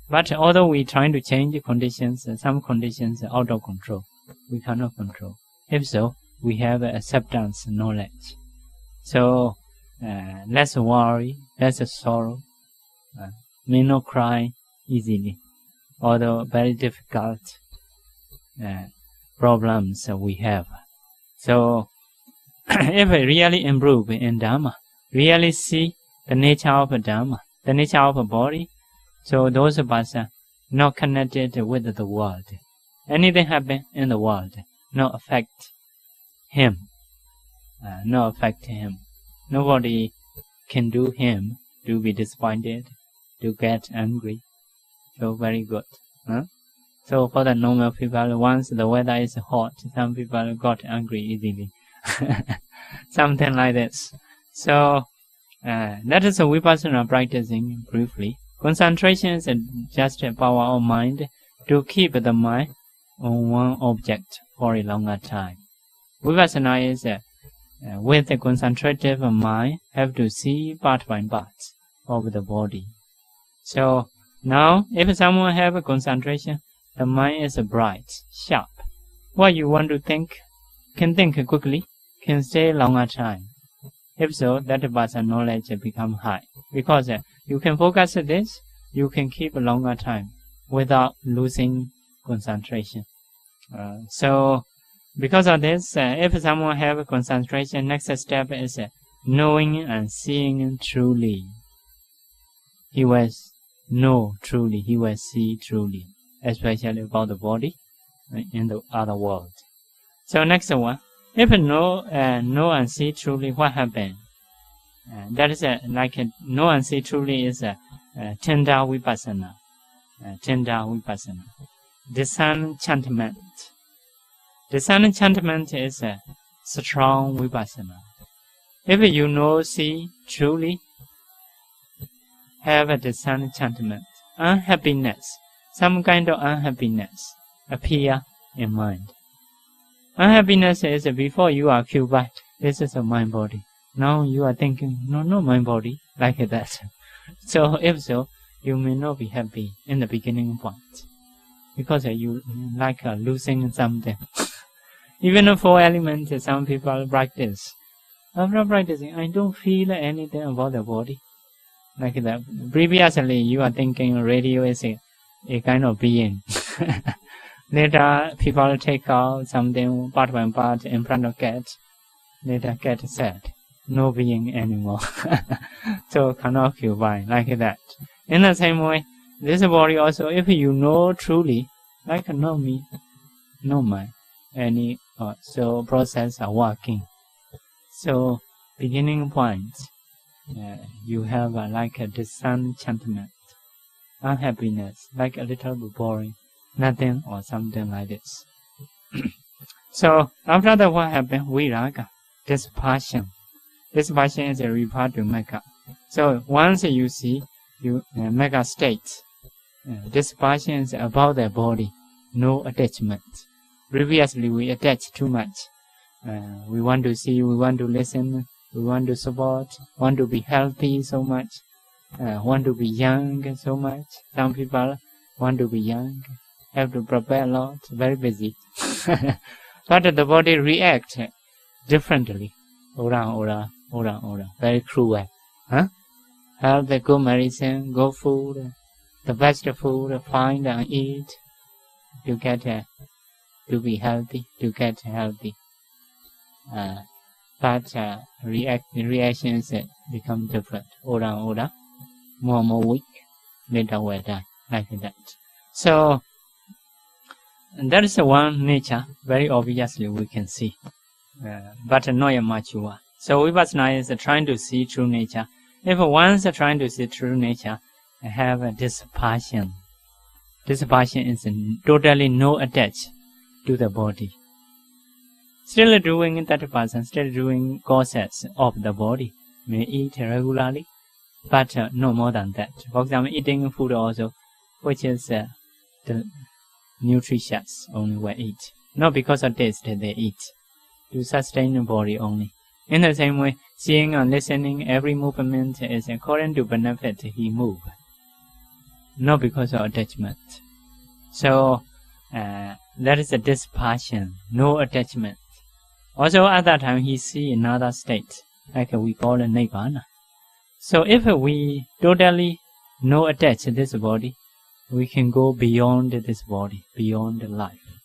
But although we trying to change conditions, some conditions are out of control. We cannot control. If so, we have acceptance knowledge. So less worry, less sorrow, may not cry easily, although very difficult problems we have. So if we really improve in Dharma, really see the nature of Dharma, the nature of a body, so those of us are not connected with the world. Anything happen in the world, not affect him. Not affect him. Nobody can do him to be disappointed, to get angry. So very good. So for the normal people, once the weather is hot, some people got angry easily. Something like this. So that is a Vipassana practicing briefly. Concentration is just a power of mind to keep the mind on one object for a longer time. Vipassana is with a concentrative mind, have to see part by part of the body. So now, if someone have a concentration, the mind is bright, sharp. What you want to think, can think quickly, can stay longer time. If so, that person knowledge become high. Because you can focus this, you can keep a longer time without losing concentration. So because of this, if someone have a concentration, next step is knowing and seeing truly. He will know truly, he will see truly, especially about the body in the other world. So next one, if know and see truly, what happened? That is know and see truly is tender vipassana. Tender vipassana. Disenchantment. Disenchantment is a strong vipassana. If you know, see truly, have a disenchantment, unhappiness, some kind of unhappiness appear in mind. Unhappiness is before you are occupied, this is a mind body. Now you are thinking, no, not mind body, like that. So if so, you may not be happy in the beginning point, because you like losing something. Even 4 elements, some people practice. After practicing, I don't feel anything about the body, like that. Previously, you are thinking radio is a kind of being. Later, people take out something part by part in front of cat. Later, cat said, no being anymore. So cannot occupy, like that. In the same way, this body also, if you know truly, like no me, no mind, so process are working. So beginning point, you have like a disenchantment, unhappiness, like a little bit boring, nothing or something like this. So after that, what happened? Viraga, dispassion. Dispassion is a referred to mega. So once you see mega state, dispassion is about the body, no attachment. Previously we attach too much. We want to see, we want to listen, we want to support, want to be healthy so much, want to be young so much. Some people want to be young, have to prepare a lot, very busy. But the body reacts differently. Ora, very cruel. Have the good medicine, good food, the best food, find and eat to get to be healthy, to get healthy. But reactions become different. Ora, more weak, later will die, like that. So that is one nature, very obviously we can see, but not yet mature. So Vipassana is trying to see true nature. If once trying to see true nature, have a dispassion. Dispassion is totally no attach to the body. Still doing that person, still doing causes of the body, may eat regularly, but no more than that. For example, eating food also, which is the nutritious, only will eat. Not because of taste they eat, to sustain the body only. In the same way, seeing and listening, every movement is according to benefit he move, not because of attachment. So that is a dispassion, no attachment. Also at that time he see another state, like we call it Nibbana. So if we totally no attach this body, we can go beyond this body, beyond life.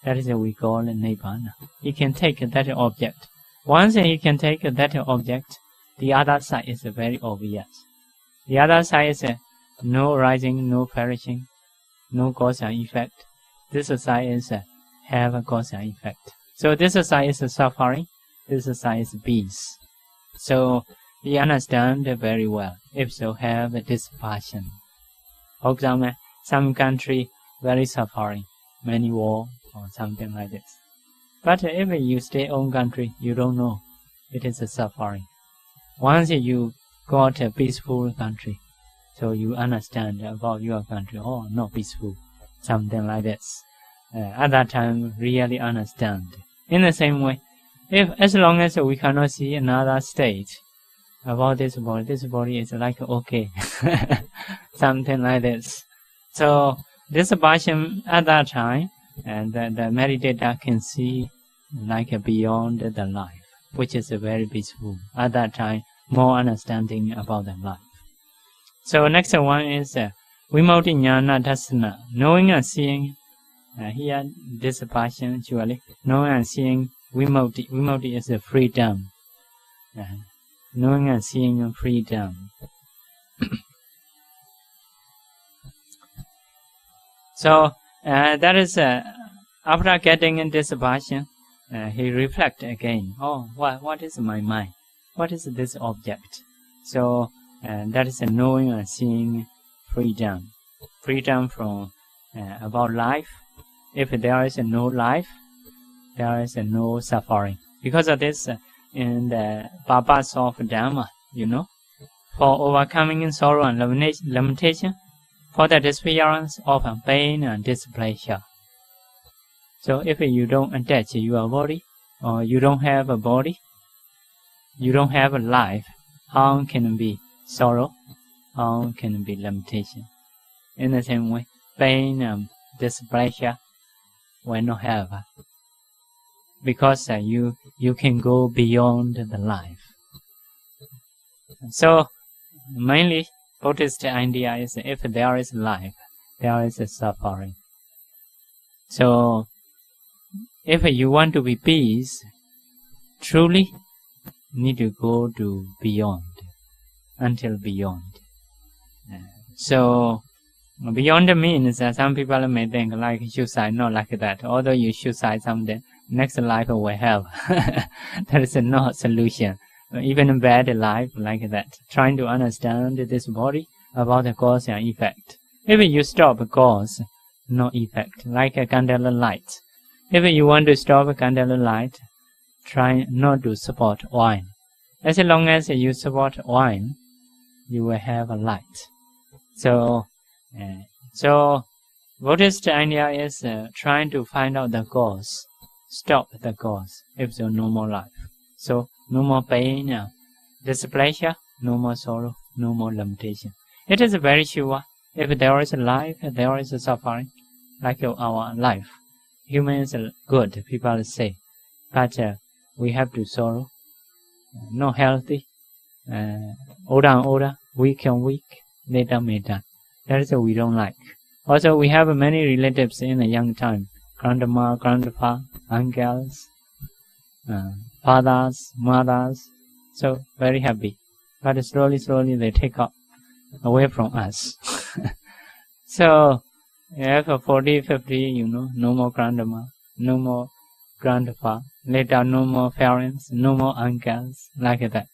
That is what we call Nibbana. He can take that object. Once he can take that object, the other side is very obvious. The other side is no rising, no perishing, no cause and effect. This side is have a cause and effect. So this side is suffering, this side is peace. So he understands very well. If so, have a dispassion. For example, some country very suffering, many war or something like this. But if you stay own country, you don't know it is a suffering. Once you got a peaceful country, so you understand about your country. Oh, not peaceful, something like this. At that time, really understand. In the same way, if as long as we cannot see another state about this body is like okay, something like this. So this passion at that time, and the meditator can see like beyond the life, which is very peaceful. At that time, more understanding about the life. So next one is Vimukti Jnana Dasana, knowing and seeing. Here this passion actually, knowing and seeing Vimukti. Vimukti is freedom. Knowing and seeing freedom. So that is after getting in this passion, he reflect again. Oh, what is my mind? What is this object? So that is a knowing and seeing freedom. Freedom from about life. If there is no life, there is no suffering. Because of this, in the purpose of Dharma, for overcoming sorrow and limitation, for the disappearance of pain and displeasure. So if you don't attach your body, or you don't have a body, you don't have a life, how can it be sorrow? How can it be limitation? In the same way, pain and displeasure will not have. Because you can go beyond the life. So mainly Buddhist idea is if there is life, there is a suffering. So if you want to be peace, truly need to go to beyond, until beyond. So beyond means that some people may think like suicide, not like that. Although you suicide someday, next life will have. That is no solution. Even a bad life like that. Trying to understand this body about the cause and effect. If you stop cause, no effect. Like a candle light. If you want to stop a candle light, try not to support wine. As long as you support wine, you will have a light. So Buddhist idea is trying to find out the cause. Stop the cause, if so, no more life. So, no more pain, displeasure, no more sorrow, no more limitation. It is very sure, if there is a life, there is a suffering, like our life. Humans are good, people say, but we have to sorrow, not healthy, older and older, weak and weak, later may die. That is what we don't like. Also, we have many relatives in a young time. Grandma, grandpa, uncles, fathers, mothers. So, very happy. But slowly they take up away from us. So, after 40, 50, no more grandma, no more grandpa. Later, no more parents, no more uncles, like that.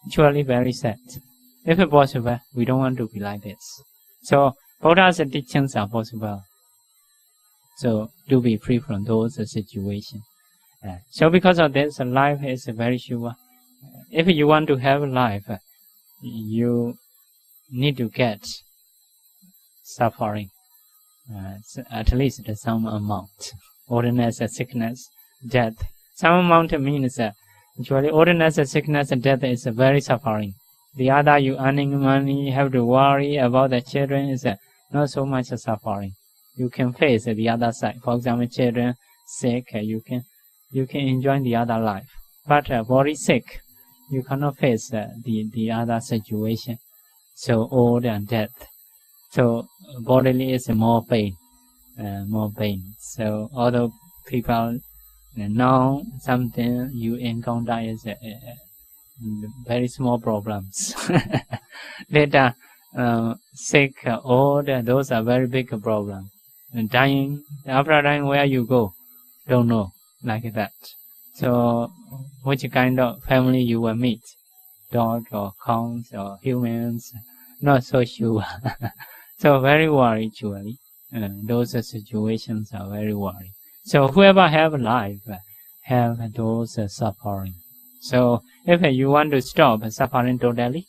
Actually, very sad. If possible, we don't want to be like this. So, Buddha's teachings are possible. So, to be free from those situations. So, because of this, life is very sure. If you want to have life, you need to get suffering, at least some amount. Illness, sickness, death. Some amount means actually illness, sickness, death is very suffering. The other, you earning money, have to worry about the children, is not so much suffering. You can face the other side. For example, children sick, you can enjoy the other life. But body sick, you cannot face the other situation. So old and death. So bodily is more pain, more pain. So although people know something you encounter is very small problems. Later, sick, old, those are very big problems. Dying, after dying, where you go, don't know, like that. So, which kind of family you will meet, dog or cows or humans, not so sure. So, very worried actually. Those situations are very worried. So, whoever have life, have those suffering. So, if you want to stop suffering totally,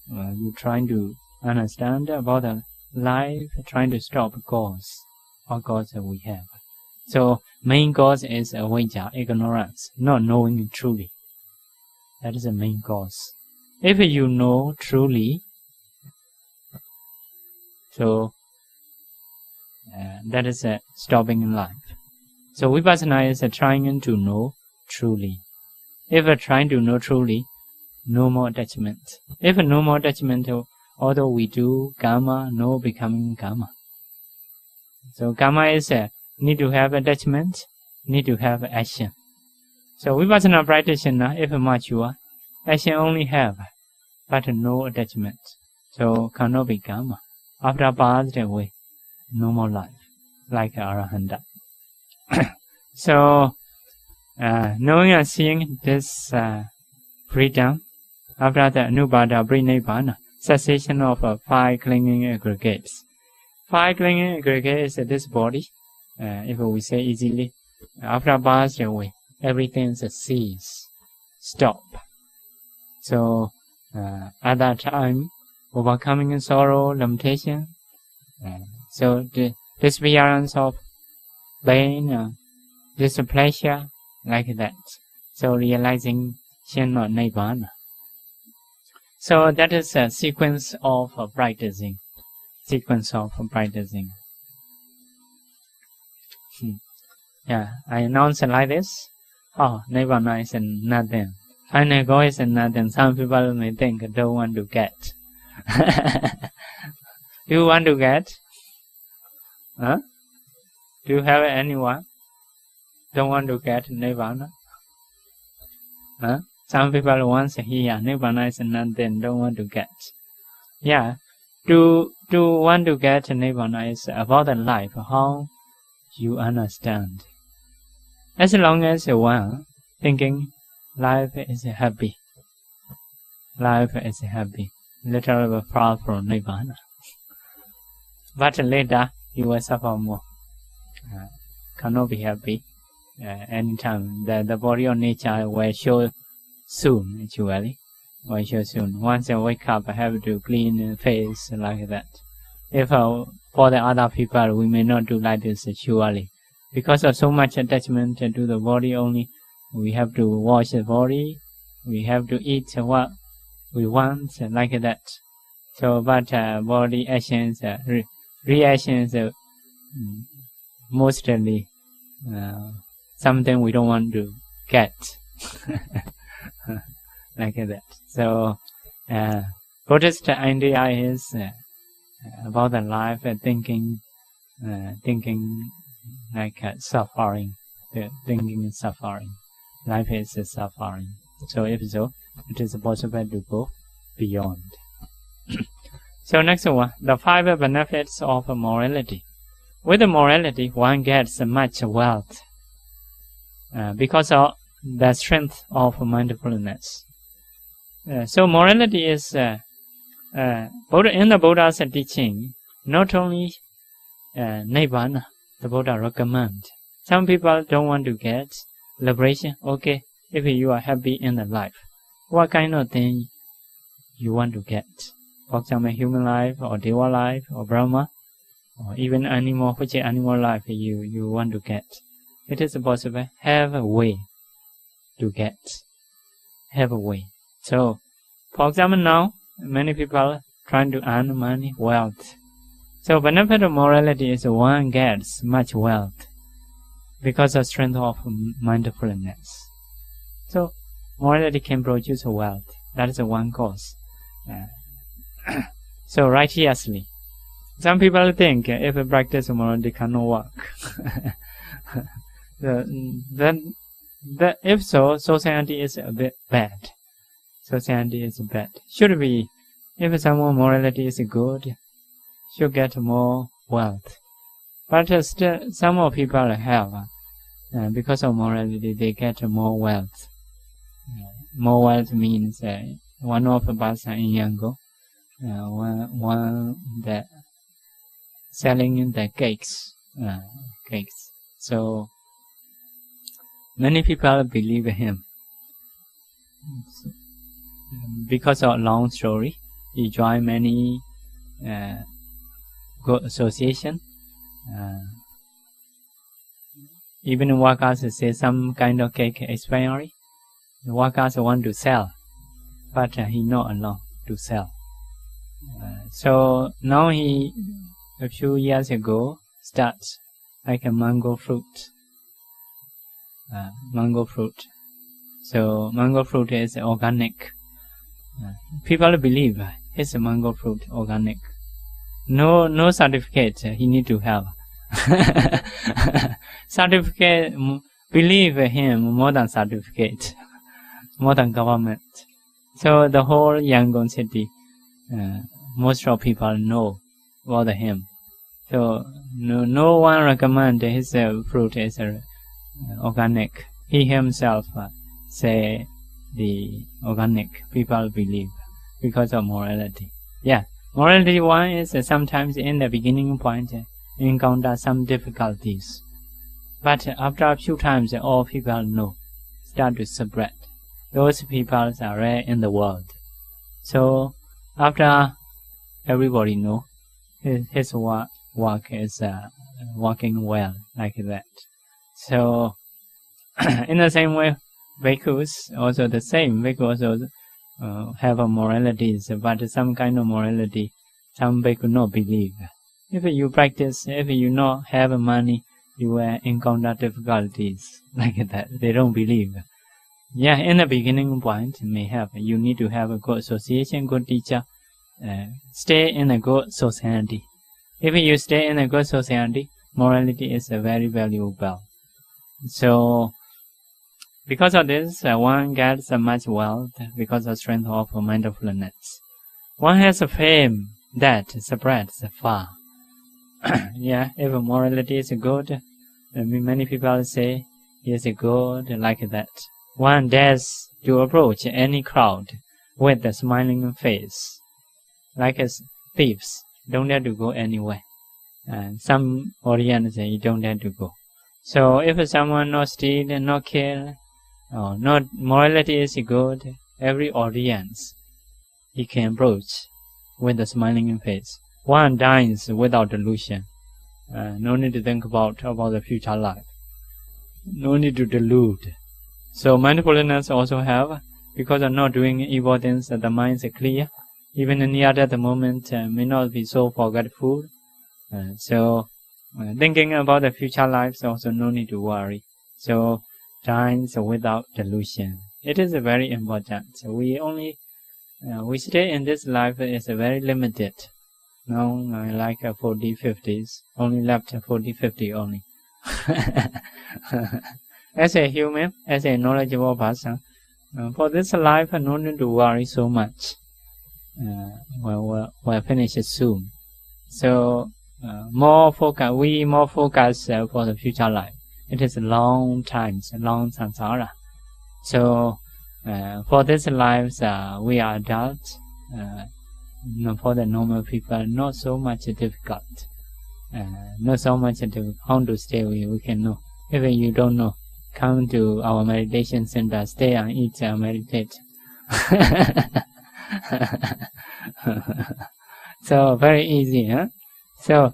you trying to understand about the life, trying to stop cause. What cause we have. So, main cause is avijja, ignorance, not knowing truly. That is the main cause. If you know truly, so that is stopping life. So, vipassana is trying to know truly. If trying to know truly, no more attachment. If no more attachment, although we do karma, no becoming karma. So karma is need to have attachment, need to have action. So vipassana practitioner, if mature, action only have, but no attachment. So cannot be karma. After passed away, no more life. like Arahanta. So, knowing and seeing this freedom, after the Anupada Nibbana, cessation of 5 clinging aggregates. 5 clinging aggregates is this body. If we say easily, after passed away, everything ceases, stop. So, at that time, overcoming sorrow, limitation, so the disappearance of pain, displeasure, like that. So realizing Shenma Nibbana. So that is a sequence of practicing. Yeah, I announce it like this. Oh, Nibbana is nothing. Final goal is nothing. Some people may think don't want to get. Do you want to get? Huh? Do you have anyone don't want to get Nibbana? Huh? Some people want to hear Nibbana is nothing, don't want to get. Yeah, to want to get Nibbana is about the life, how you understand. As long as one thinking life is happy, literally far from Nibbana. But later you will suffer more. Cannot be happy anytime. The body or nature will show soon, actually. Will show soon. Once you wake up, I have to clean the face like that. If for the other people, we may not do like this, surely. Because of so much attachment to the body only, we have to wash the body, we have to eat what we want, like that. So, but body actions, reactions, mostly something we don't want to get. Like that. So, Buddhist idea is about the life, thinking like suffering. Thinking is suffering. Life is suffering. So, if so, it is possible to go beyond. So, next one, the 5 benefits of morality. With morality, one gets much wealth because of the strength of mindfulness. So morality is in the Buddha's teaching, not only Nibbana, the Buddha recommend. Some people don't want to get liberation. Okay, if you are happy in the life, what kind of thing you want to get? For example, human life, or Deva life, or Brahma, or even animal, which animal life you want to get. It is possible. Have a way to get. Have a way. So, for example, now many people trying to earn money, wealth. So, benefit of morality is one gets much wealth because of strength of mindfulness. So, morality can produce wealth. That is one cause. So, righteously. Some people think if we practice morality cannot work. If so, society is a bit bad. Society is bad. Should be, if someone morality is good, should get more wealth. But still, some people have, because of morality, they get more wealth. More wealth means one of us in Yangon, one that selling the cakes. So many people believe him. Because of long story, he joined many good association. Even workers say some kind of cake expiry. The workers want to sell, but he not allowed to sell. So now he, a few years ago, starts like a mango fruit. So mango fruit is organic. People believe it's a mango fruit organic. No certificate he need to have. Certificate believe him more than certificate, more than government. So the whole Yangon city, most of people know about him. So no one recommend his fruit is organic. He himself say the organic. People believe because of morality. Yeah, morality one is sometimes in the beginning point encounter some difficulties, but after a few times all people know, start to spread. Those people are rare in the world. So after everybody know, his work is working well like that. So in the same way, bhikkhus also the same. Bhikkhus also have a moralities, but some kind of morality some bhikkhus not believe. If you practice, if you not have money, you will encounter difficulties like that. They don't believe. Yeah, in the beginning point may have. You need to have a good association, good teacher. Stay in a good society. If you stay in a good society, morality is very valuable. So because of this, one gets much wealth because of strength of mindfulness. One has a fame that spreads far. Yeah, if morality is good, many people say he is good like that. One dares to approach any crowd with a smiling face, like as thieves don't dare to go anywhere. Some audience you don't dare to go. So if someone not steal, not kill, or not morality is good, every audience he can approach with a smiling face. One dines without delusion. No need to think about the future life. No need to delude. So mindfulness also have, because of not doing evil things, the mind is clear. Even in the other moment may not be so forgetful. So thinking about the future lives also no need to worry. So dines without delusion. It is very important. We stay in this life is very limited. Now like 40, 50s, only left 40, 50 only. As a human, as a knowledgeable person, for this life, no need to worry so much. We'll finish it soon. So more focus for the future life. It is long times, long samsara. So for this lives, we are adults. For the normal people, not so much difficult. Not so much difficult. How to stay, we can know. If you don't know, come to our meditation center, stay and eat and meditate. So very easy, huh? So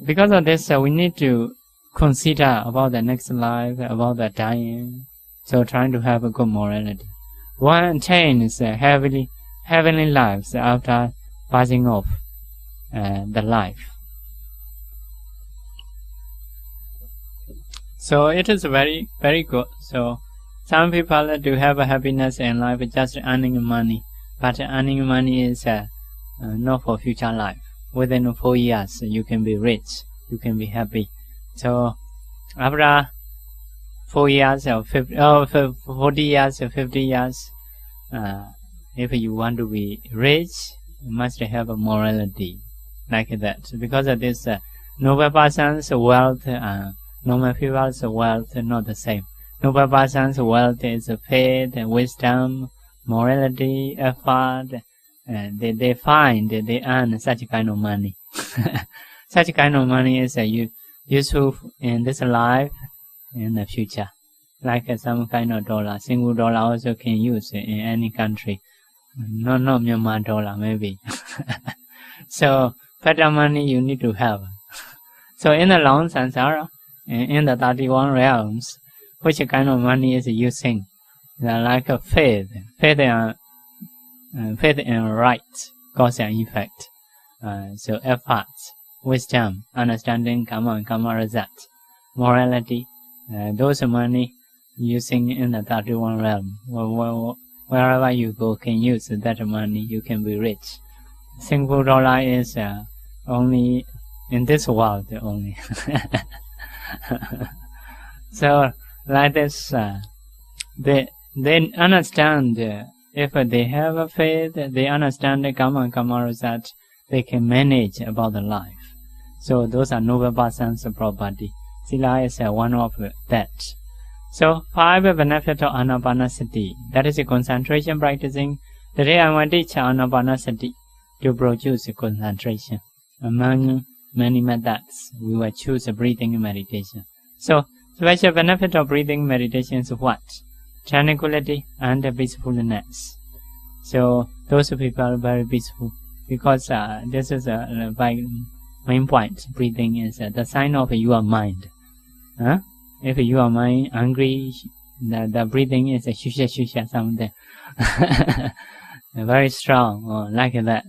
because of this, we need to consider about the next life, about the dying. So trying to have a good morality. One attains heavenly lives after passing off the life. So it is very, very good. So some people do have a happiness in life just earning money, but earning money is not for future life. Within 4 years, you can be rich, you can be happy. So after 4 years or 40 years or 50 years, if you want to be rich, you must have a morality like that. Because of this, noble person's wealth, normal people's wealth not the same. Noble person's wealth is faith, wisdom, morality, effort. They earn such kind of money. Such kind of money is useful in this life, in the future. Like some kind of dollar, single dollar also can use in any country. Not Myanmar dollar maybe. So better money you need to have. So in the long samsara, in the 31 realms, which kind of money is using? Like a faith and right, cause and effect. So effort, wisdom, understanding, karma and karma result, morality. Those money using in the 31 realm. Wherever you go, can use that money. You can be rich. Single dollar is only in this world only. So like this, they understand. If they have a faith, they understand the karma and karma result. They can manage about the life. So those are noble persons' property. Sila is one of that. So 5 benefits of Anapanasati. That is a concentration practicing. Today I want to teach Anapanasati to produce concentration. Among many methods, we will choose a breathing meditation. So special benefit of breathing meditation is what? Tranquility and peacefulness. So those people are very peaceful because this is a main point. Breathing is the sign of your mind. If your mind angry, the breathing is a shusha something very strong, like that.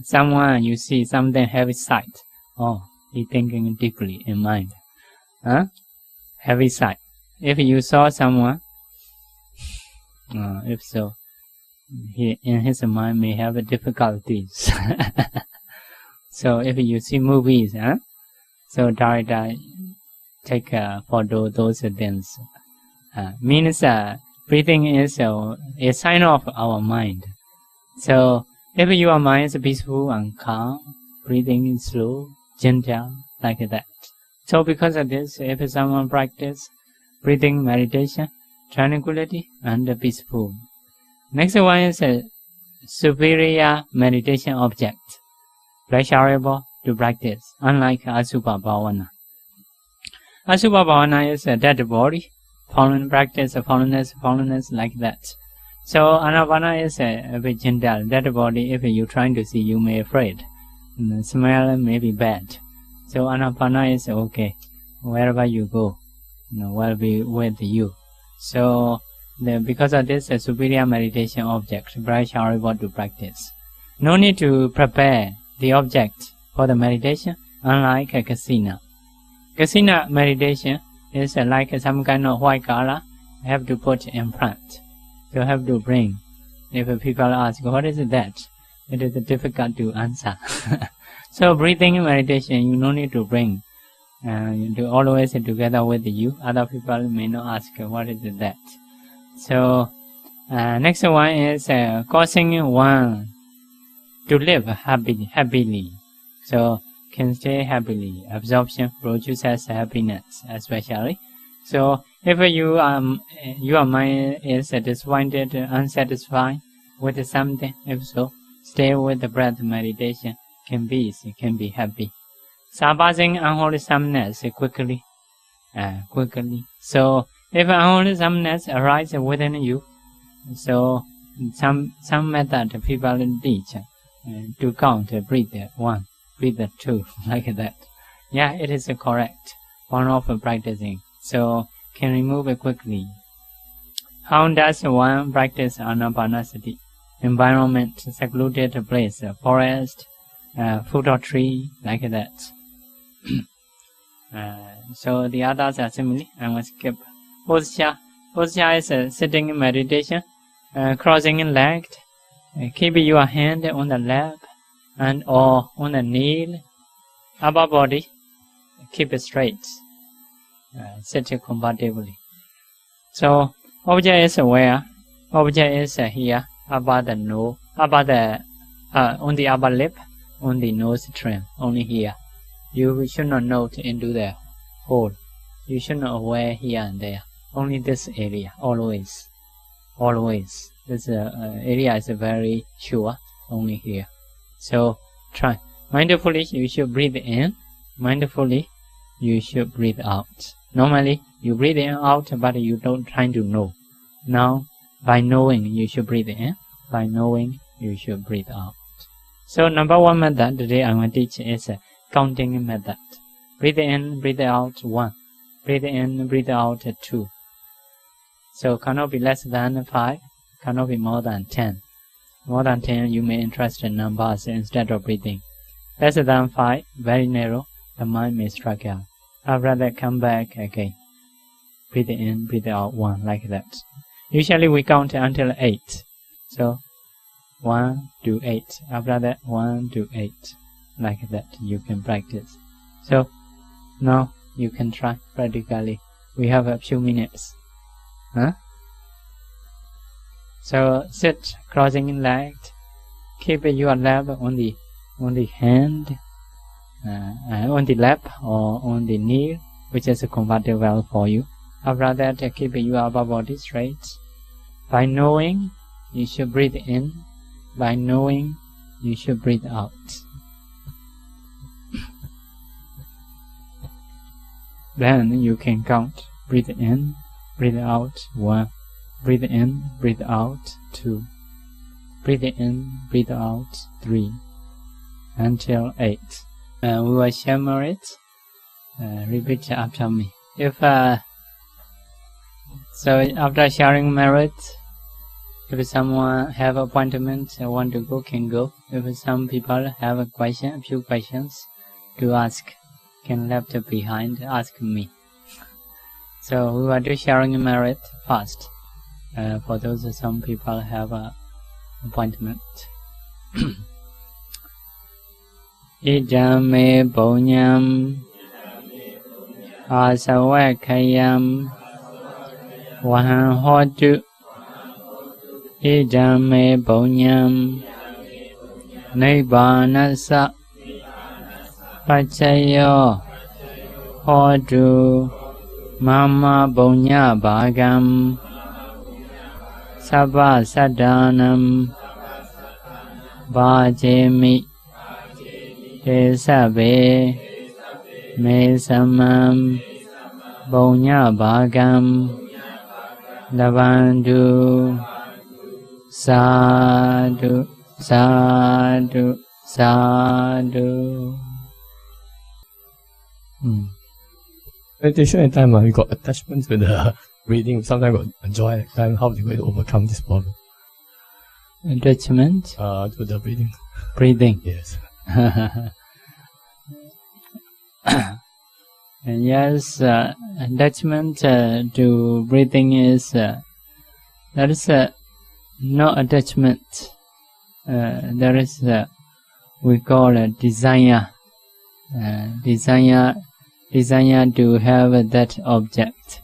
Someone you see something heavy sight, he thinking deeply in mind. Heavy sight. If you saw someone, if so, he in his mind may have difficulties. So if you see movies, so director take photo those things. Means breathing is a sign of our mind. So if your mind is peaceful and calm, breathing is slow, gentle, like that. So because of this, if someone practice breathing meditation, tranquility and peaceful. Next one is a superior meditation object, pleasurable to practice, unlike Asubha Bhavana. Asubha Bhavana is a dead body, practice fallenness like that. So Anapana is a bit gentle, dead body. If you trying to see, you may afraid. The smell may be bad. So Anapana is okay. Wherever you go, will be with you. So because of this, a superior meditation object, very horrible to practice. No need to prepare the object for the meditation, unlike a kasina. Kasina meditation is like some kind of white color, have to put in front. You have to bring. If people ask, what is that? It is difficult to answer. So breathing meditation, you no need to bring. You do always together with you. Other people may not ask, what is that? So next one is causing one to live happily. So can stay happily. Absorption produces happiness, especially. So if your mind is disappointed, unsatisfied with something, if so, stay with the breath meditation. Can be happy. Surpassing unwholesomeness quickly. So if unwholesomeness arises within you, so some method people teach to count, breathe 1, breathe 2, like that. Yeah, it is correct. One of practicing. So can remove it quickly. How does one practice Anapanasati? Environment, secluded place, forest, foot or tree, like that. So the others are similar. I must skip. Posture. Posture is sitting in meditation, crossing in leg. Keep your hand on the lap and or on the knee. Upper body, keep it straight. Sit comfortably. So object is where? Object is here, about the nose, about the on the upper lip, on the nose trim, only here. You should not note into the hole. You should not aware here and there. Only this area, always. This area is very sure, only here. So try. Mindfully, you should breathe in. Mindfully, you should breathe out. Normally, you breathe in out, but you don't try to know. Now, by knowing, you should breathe in. By knowing, you should breathe out. So number one method today I will teach is a counting method. Breathe in, breathe out 1. Breathe in, breathe out 2. So cannot be less than 5. Cannot be more than 10. More than 10, you may interest in numbers instead of breathing. Less than 5, very narrow, the mind may strike out. After that, come back again. Breathe in, breathe out 1, like that. Usually we count until 8. So 1 to 8. After that, 1 to 8. Like that, you can practice. So now you can try practically. We have a few minutes. So sit, crossing in leg. Keep your lap on the hand. on the lap or on the knee, which is comfortable for you. After that, keep your upper body straight. By knowing, you should breathe in. By knowing, you should breathe out. Then you can count. Breathe in, breathe out, 1. Breathe in, breathe out, 2. Breathe in, breathe out, 3. Until 8. We will share it. Repeat after me. So after sharing merit, if someone have appointment and want to go, can go. If some people have a few questions to ask, can left behind, ask me. So we will do sharing merit first. For those some people have an appointment. Idam me bonyam asawakayam wahan hotu. Idam me bonyam nibbanasa pachayo hotu mama bonya bhagam sabba sadanam bhajemi Esabe me samam bonya bhagam lavandu sadhu sadhu sadhu. Meditation time we got attachment with the breathing. Sometimes got joy. Time how do we overcome this problem? Attachment to the breathing. Breathing. Yes. And yes, attachment to breathing is there is no attachment. There is we call a desire. Desire to have that object.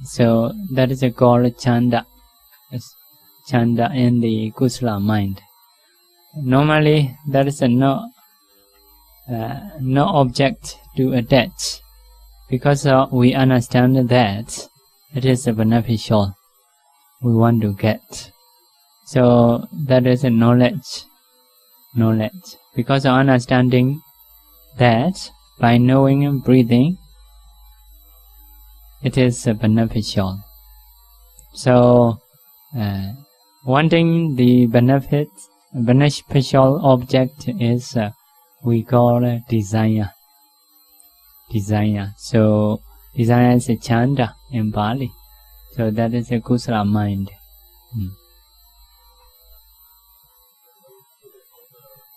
So that is called chanda. Chanda in the kusala mind. Normally, there is no object to attach, because we understand that it is beneficial. We want to get. So that is a knowledge. Because of understanding that by knowing and breathing, it is beneficial. So wanting the beneficial object is we call desire. So desire is a chanda in Bali. So that is a kusala mind.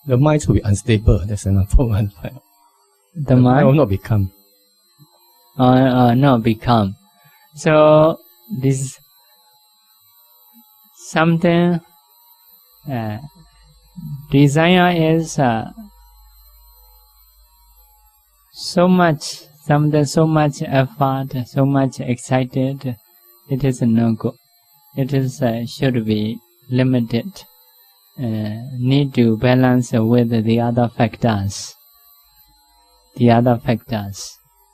The mind will be unstable. That's another one. The mind will not become. Not become. So this something. Desire is so much effort, so much excited. It is no good. It is should be limited. Need to balance with the other factors.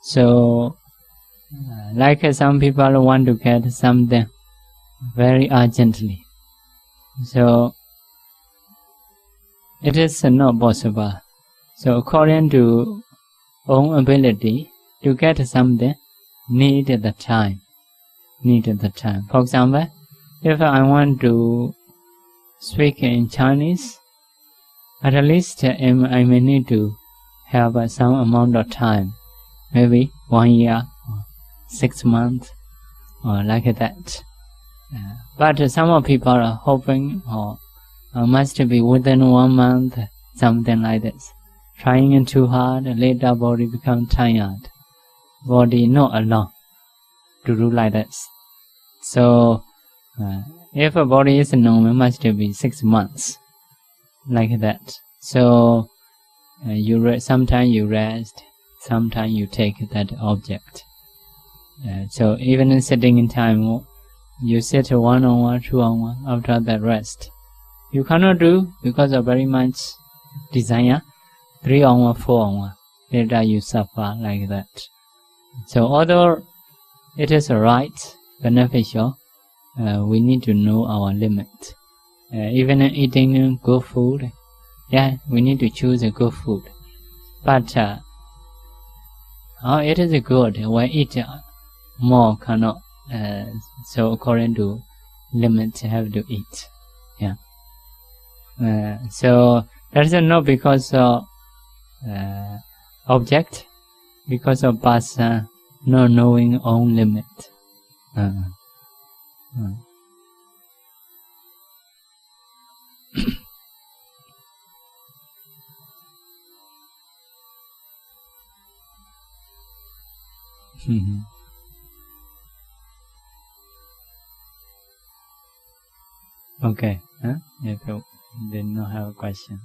So, like some people want to get something very urgently. So it is not possible. So according to own ability to get something, need the time. For example, if I want to speak in Chinese, at least I may need to have some amount of time, maybe 1 year, or 6 months, or like that. But some people are hoping or must be within 1 month, something like this. Trying too hard, later body become tired. Body not alone to do like this. So, if a body is normal, must be 6 months, like that. So, sometimes you rest, sometimes you take that object. So even in sitting in time, you sit 1 hour, 2 hours after that rest. You cannot do because of very much desire. 3 hour, 4 hour, later you suffer like that. So although it is right, beneficial, we need to know our limit. Even eating good food, we need to choose a good food. But it is good when eat more cannot. So according to limit, have to eat. So that's not because of object, because of person not knowing own limit. Okay. If you did not have a question.